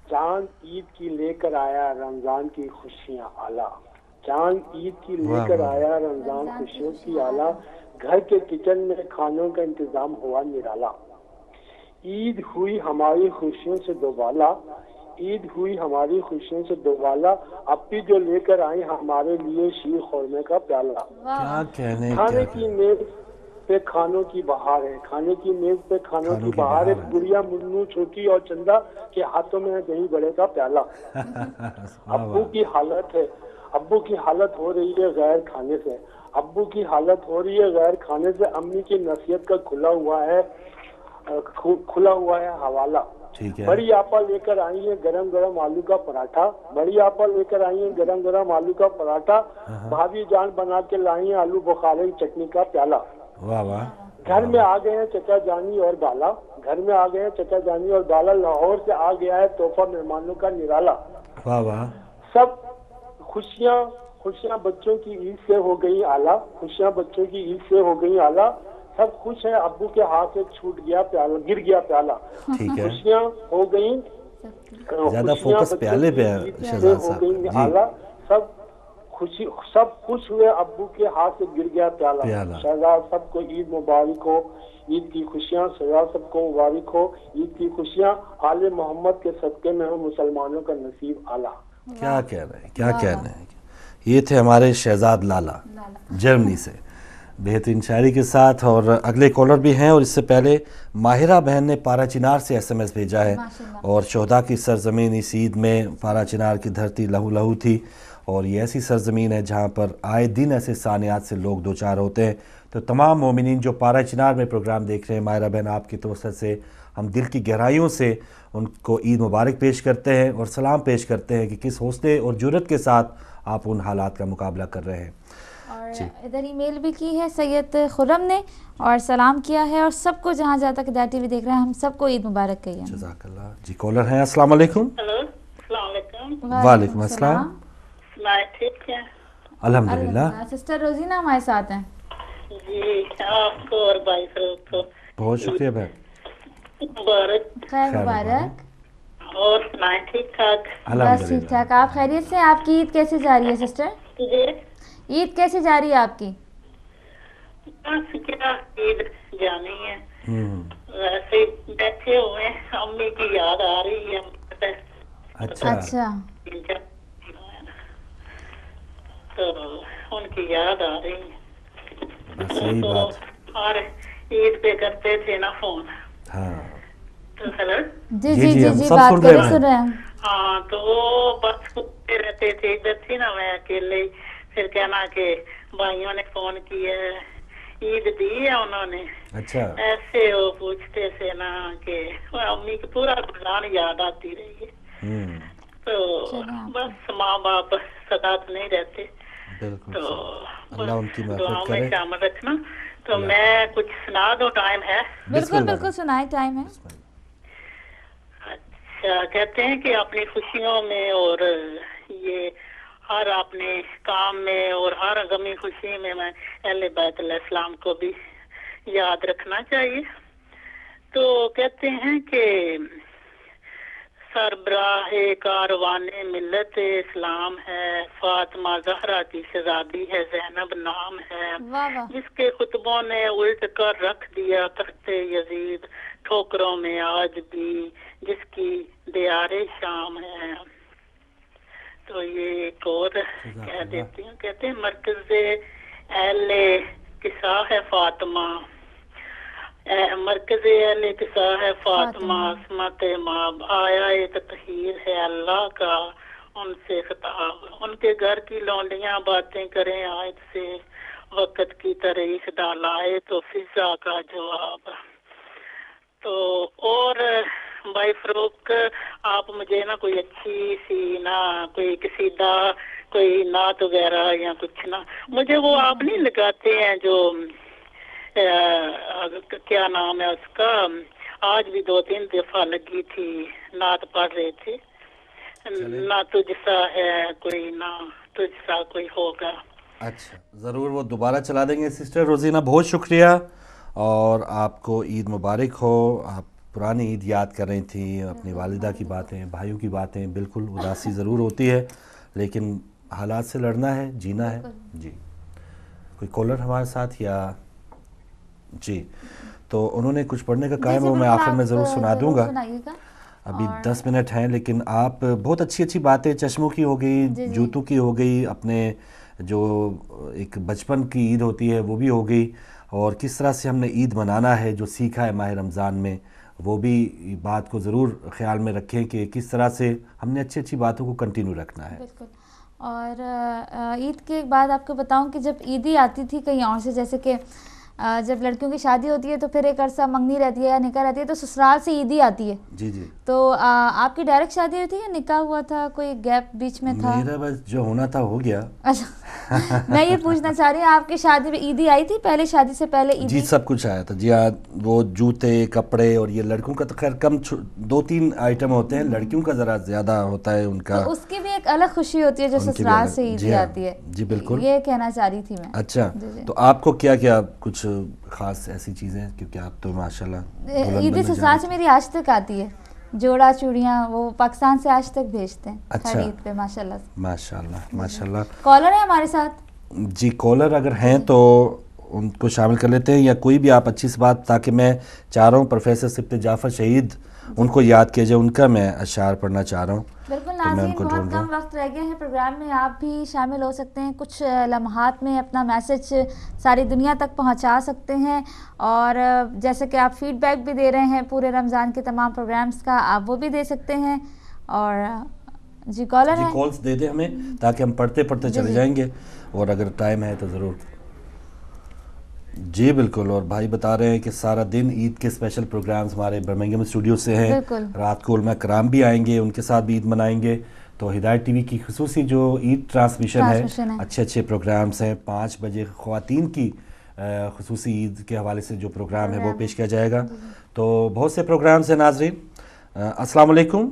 چاند عید کی لے کر آیا رمضان کی خوشیاں اعلیٰ, چاند عید کی لے کر آیا رمضان خوشیوں کی اعلیٰ, گھر کے کچن میں کھانوں کا انتظام ہوا نرالا. عید ہوئی ہماری خوشیوں سے دوبالا, عید ہوئی ہماری خوشیوں سے دوبالا, اپی جو لے کر آئی ہمارے لیے شیر خورمے کا پیالہ. کھانے کی میز پہ کھانوں کی بہار ہے, کھانے کی میز پہ کھانوں کی بہار ہے, گڑیا منو چھوٹی اور چندا کے ہاتھوں میں ہے دہی بڑے کا پیالہ. ابو کی حالت ہے, ابو کی حالت ہو رہی ہے غیر کھانے سے, ابو کی حالت ہو رہی ہے غیر کھانے سے, امی کی نصیحت کا کھلا ہوا ہے حوالہ. بڑی آپا لے کر آئی ہیں گرم گرم آلو کا پراٹھا, بڑی آپا لے کر آئی ہیں گرم گرم آلو کا پراٹھا, بھابھی جان بنا کے لائی ہیں آلو بخارے کی چٹنی کا پیالہ. گھر میں آ گئے ہیں چچا جانی اور بالا, گھر میں آ گئے ہیں چچا جانی اور بالا, لاہور سے آ گیا ہے تحفہ مہمانوں کا نرالا. سب خوشیاں بچوں کی عید سے ہو گئی اعلیٰ, خوشیاں بچوں کی عید سے ہو گئی اعلیٰ, سب خوش ہیں ابو کے ہاتھ سے چھوٹ گیا پیالہ, گر گیا پیالہ. خوشیاں ہو گئی, زیادہ فوکس پیالے پہ ہو گئی اعلیٰ, سب خوش ہوئے ابو کے ہاتھ سے گر گیا پیالہ. شہزاد سب کو عید مبارک ہو, عید کی خوشیاں شہزاد سب کو مبارک ہو, عید کی خوشیاں آل محمد کے صدقے میں ہو مسلمانوں کا نصیب اعلیٰ. کیا کہہ رہے ہیں, کیا کہنا ہے. یہ تھے ہمارے شہزاد لالا جرمنی سے بہترین شاعری کے ساتھ. اور اگلے کالر بھی ہیں, اور اس سے پہلے ماہرہ بہن نے پارا چنار سے ایس ایم ایس بھیجا ہے, اور شہداء کی سرزمین اس عید میں پارا چنار کی دھرتی لہو لہو تھی, اور یہ ایسی سرزمین ہے جہاں پر آئے دن ایسے سانحات سے لوگ دوچار ہوتے ہیں. تو تمام مومنین جو پارا چنار میں پروگرام دیکھ رہے ہیں, ماہرہ بہن آپ کی توسط سے ہم دل کی گہرائیوں سے ان کو عید مبارک پیش کرتے ہیں اور سلام پیش کرتے ہیں کہ کس حوصلے اور جرأت کے ساتھ آپ ان حالات کا مقابلہ کر رہے ہیں. اور ادھر ای میل بھی کی ہے سید خرم نے اور سلام کیا ہے, اور سب کو جہاں جہاں تک ہدایت ٹی وی دیکھ رہے ہیں ہم سب کو عید مبارک کہیے. جزاک اللہ. جی کالر ہیں, السلام علیکم. ہلو السلام علیکم. وعلیکم السلام. ٹھیک ہے الحمدللہ. سسٹر روزینہ ہمارے ساتھ ہیں. جی آپ کو اور بھائی فروخ کو بہت شکریہ بہن. مبارک. خیر مبارک. اور سنائیں ٹھیک ٹھاک؟ بس ٹھیک ٹھاک. آپ خیریت سے؟ آپ کی عید کیسے جا رہی ہے سسٹر؟ جی عید کیسے جا رہی ہے آپ کی؟ بس کیا عید جانی ہے, ویسے بیٹھے ہوئے, امی کی یاد آ رہی ہے. اچھا تو ان کی یاد آ رہی ہے. صحیح بات. اور عید پہ کرتے تھے نا فون. جی جی جی جی بات کریں, سن رہے ہیں. ہاں تو وہ بس پوچھتے رہتے تھے, ادھر تھی نا میں اکیلے, پھر کہنا کہ بھائیوں نے فون کیا ہے, عید دی ہے انہوں نے. اچھا. ایسے وہ پوچھتے تھے نا کہ امی کی پورا رمضان یاد آتی رہی ہے. تو بس ماں باپ ساتھ نہیں رہتے تو اللہ ان کی دعاؤں میں شامل رکھنا. تو میں کچھ سنا دو, ٹائم ہے؟ بالکل بالکل سنائے, ٹائم ہے. اچھا, کہتے ہیں کہ اپنی خوشیوں میں اور یہ ہر اپنے کام میں اور ہر غمی خوشی میں اہل بیت علیہ السلام کو بھی یاد رکھنا چاہیے. تو کہتے ہیں کہ سربراہ کاروان ملت اسلام ہے, فاطمہ زہرا کی شہزادی ہے, زینب نام ہے, جس کے خطبوں نے الٹ کر رکھ دیا تخت یزید, ٹھوکروں میں آج بھی جس کی دیار شام ہے. تو یہ ایک اور کہہ دیتی ہوں, کہتے ہیں مرکز اہل قصہ ہے فاطمہ, مرکز اہل قصہ ہے فاطمہ, عصمت ماب آیا تطہیر ہے اللہ کا ان سے خطاب. ان کے گھر کی لونڈیاں باتیں کریں آیت سے, وقت کی تاریخ ڈالائے تو فضا کا جواب. تو اور بھائی فروخ آپ مجھے نا کوئی اچھی سی نا کوئی قصیدہ, کوئی نعت وغیرہ یا کچھ نا, مجھے وہ آپ نہیں لگاتے ہیں جو کیا نام ہے اس کا, آج بھی 2-3 دفعہ لگی تھی, نعت پڑھ رہے تھے, نہ تجھ سا ہے کوئی نہ تجھ سا کوئی ہوگا. اچھا ضرور وہ دوبارہ چلا دیں گے سسٹر روزینہ, بہت شکریہ اور آپ کو عید مبارک ہو. آپ پرانی عید یاد کر رہی تھیں, اپنی والدہ کی باتیں, بھائیوں کی باتیں, بالکل اداسی ضرور ہوتی ہے لیکن حالات سے لڑنا ہے, جینا ہے. جی کوئی کالر ہمارے ساتھ یا جی, تو انہوں نے کچھ پڑھنے کا قائم ہو, میں آخر میں ضرور سنا دوں گا. ابھی 10 منٹ ہیں لیکن آپ بہت اچھی اچھی باتیں, چشموں کی ہو گئی, جوتوں کی ہو گئی, اپنے جو ایک بچپن کی عید ہوتی ہے وہ بھی ہو گئی, اور کس طرح سے ہم نے عید منانا ہے جو سیکھا ہے ماہ رمضان میں, وہ بھی بات کو ضرور خیال میں رکھیں کہ کس طرح سے ہم نے اچھی اچھی باتوں کو کنٹینیو رکھنا ہے. بالکل. اور عید کے بعد آپ کو بتاؤں کہ جب عیدی آتی تھی کہیں اور سے, جیسے کہ جب لڑکیوں کی شادی ہوتی ہے تو پھر ایک عرصہ منگنی رہتی ہے یا نکاح رہتی ہے, تو سسرال سے عیدی آتی ہے. جی جی. تو آپ کی ڈائریکٹ شادی ہوئی تھی یا نکاح ہوا تھا, کوئی گیپ بیچ میں تھا؟ میرا بس جو ہونا تھا ہو گیا. اچھا میں یہ پوچھنا چاہ رہی ہوں, آپ کی شادی میں عیدی آئی تھی, پہلے شادی سے پہلے عیدی؟ جی سب کچھ آیا تھا. جی ہاں, وہ جوتے, کپڑے, اور یہ لڑکوں کا تو خیر کم 2-3 آئٹم ہوتے ہیں, لڑکیوں کا ذرا زیادہ ہوتا ہے ان کا. اس کی بھی ایک الگ خوشی ہوتی ہے جو سسرال سے عیدی آتی ہے. جی بالکل, یہ کہنا چاہ رہی تھی میں. اچھا تو آپ کو کیا کیا کچھ خاص ایسی چیزیں, کیونکہ آپ تو ماشاءاللہ عیدی سسرال سے میری آج تک آتی ہے, جوڑا چوڑیاں وہ پاکستان سے آج تک بھیجتے ہیں خرید پہ. ماشاءاللہ ماشاءاللہ ماشاءاللہ. کالر ہے ہمارے ساتھ؟ جی کالر اگر ہیں تو ان کو شامل کر لیتے ہیں, یا کوئی بھی آپ اچھی سی بات, تاکہ میں چاہ رہا ہوں پروفیسر سبط جعفر شہید ان کو یاد کیا جائے, ان کا میں اشعار پڑھنا چاہ رہا ہوں. بالکل ناظرین, بہت کم وقت رہ گیا ہے پروگرام میں, آپ بھی شامل ہو سکتے ہیں, کچھ لمحات میں اپنا میسج ساری دنیا تک پہنچا سکتے ہیں, اور جیسے کہ آپ فیڈ بیک بھی دے رہے ہیں پورے رمضان کے تمام پروگرامز کا, آپ وہ بھی دے سکتے ہیں. اور جی کالر ہیں, جی کالز دے دیں ہمیں تاکہ ہم پڑھتے پڑھتے چلے جائیں گے, اور اگر ٹائم ہے تو ضرور. جی بالکل, اور بھائی بتا رہے ہیں کہ سارا دن عید کے اسپیشل پروگرامز ہمارے برمنگھم اسٹوڈیو سے ہیں, رات کو علماء کرام بھی آئیں گے, ان کے ساتھ بھی عید منائیں گے. تو ہدایت ٹی وی کی خصوصی جو عید ٹرانسمیشن ہے, اچھے اچھے پروگرامز ہیں. 5 بجے خواتین کی خصوصی عید کے حوالے سے جو پروگرام ہے وہ پیش کیا جائے گا. تو بہت سے پروگرامز ہیں ناظرین. السلام علیکم.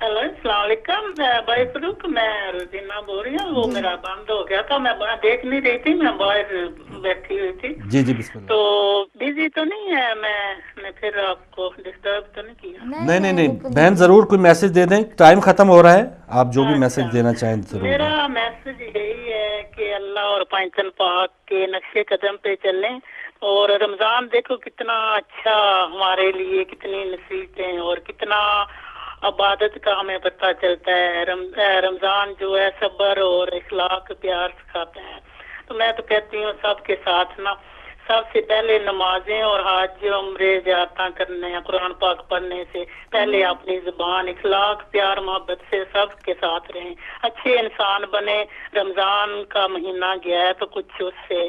ہیلو السلام علیکم بھائی فروخ, میں روزینہ بول رہی ہوں. وہ میرا بند ہو گیا تھا, میں دیکھ نہیں رہی تھی, میں باہر بیٹھی ہوئی تھی. جی جی بسم اللہ. تو بزی تو نہیں ہے, میں پھر آپ کو ڈسٹرب تو نہیں کیا؟ نہیں نہیں بہن, ضرور کوئی میسج دے دیں, ٹائم ختم ہو رہا ہے, آپ جو بھی میسج دینا چاہیں ضرور. میرا میسج یہی ہے کہ اللہ اور پانچن پاک کے نقشے قدم پہ چلیں, اور رمضان دیکھو کتنا اچھا ہمارے لیے, کتنی نصیحتیں اور کتنا عبادت کا ہمیں پتہ چلتا ہے. رمضان جو ہے صبر اور اخلاق پیار سکھاتا ہے. تو میں تو کہتی ہوں سب کے ساتھ نا, سب سے پہلے نمازیں اور حج عمرے زیارتاں کرنے, قرآن پاک پڑھنے سے پہلے اپنی زبان, اخلاق, پیار, محبت سے سب کے ساتھ رہیں, اچھے انسان بنے. رمضان کا مہینہ گیا ہے تو کچھ اس سے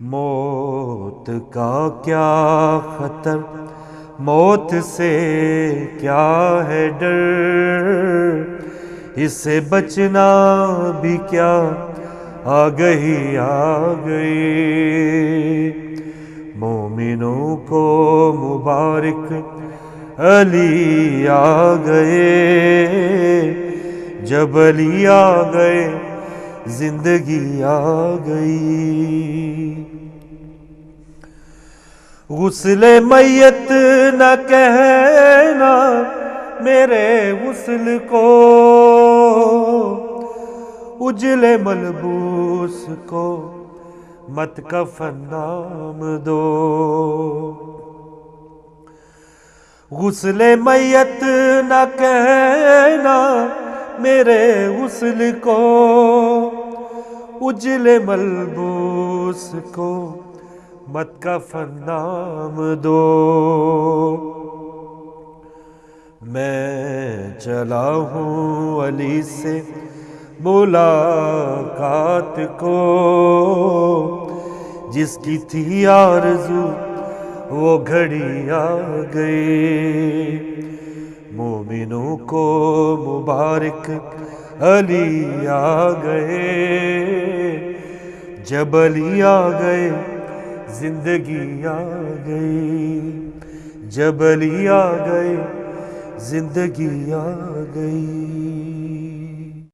موت کا کیا خطر، موت سے کیا ہے ڈر، اس سے بچنا بھی کیا آگہی آ گئی۔ مومنوں کو مبارک علی آ گئے، جب علی آ گئے زندگی آ گئی۔ غسل میت نہ کہنا میرے غسل کو، اجلے ملبوس کو مت کفن نام دو۔ غسل میت نہ کہنا میرے غسل کو، اجلے ملبوس کو مت کفن نام دو۔ میں چلا ہوں علی سے ملاقات کو، جس کی تھی آرزو وہ گھڑی آ گئی۔ مومنوں کو مبارک علی آ گئے، جب علی آ گئے زندگی آ گئی، جب علی آ گئے زندگی آ گئی۔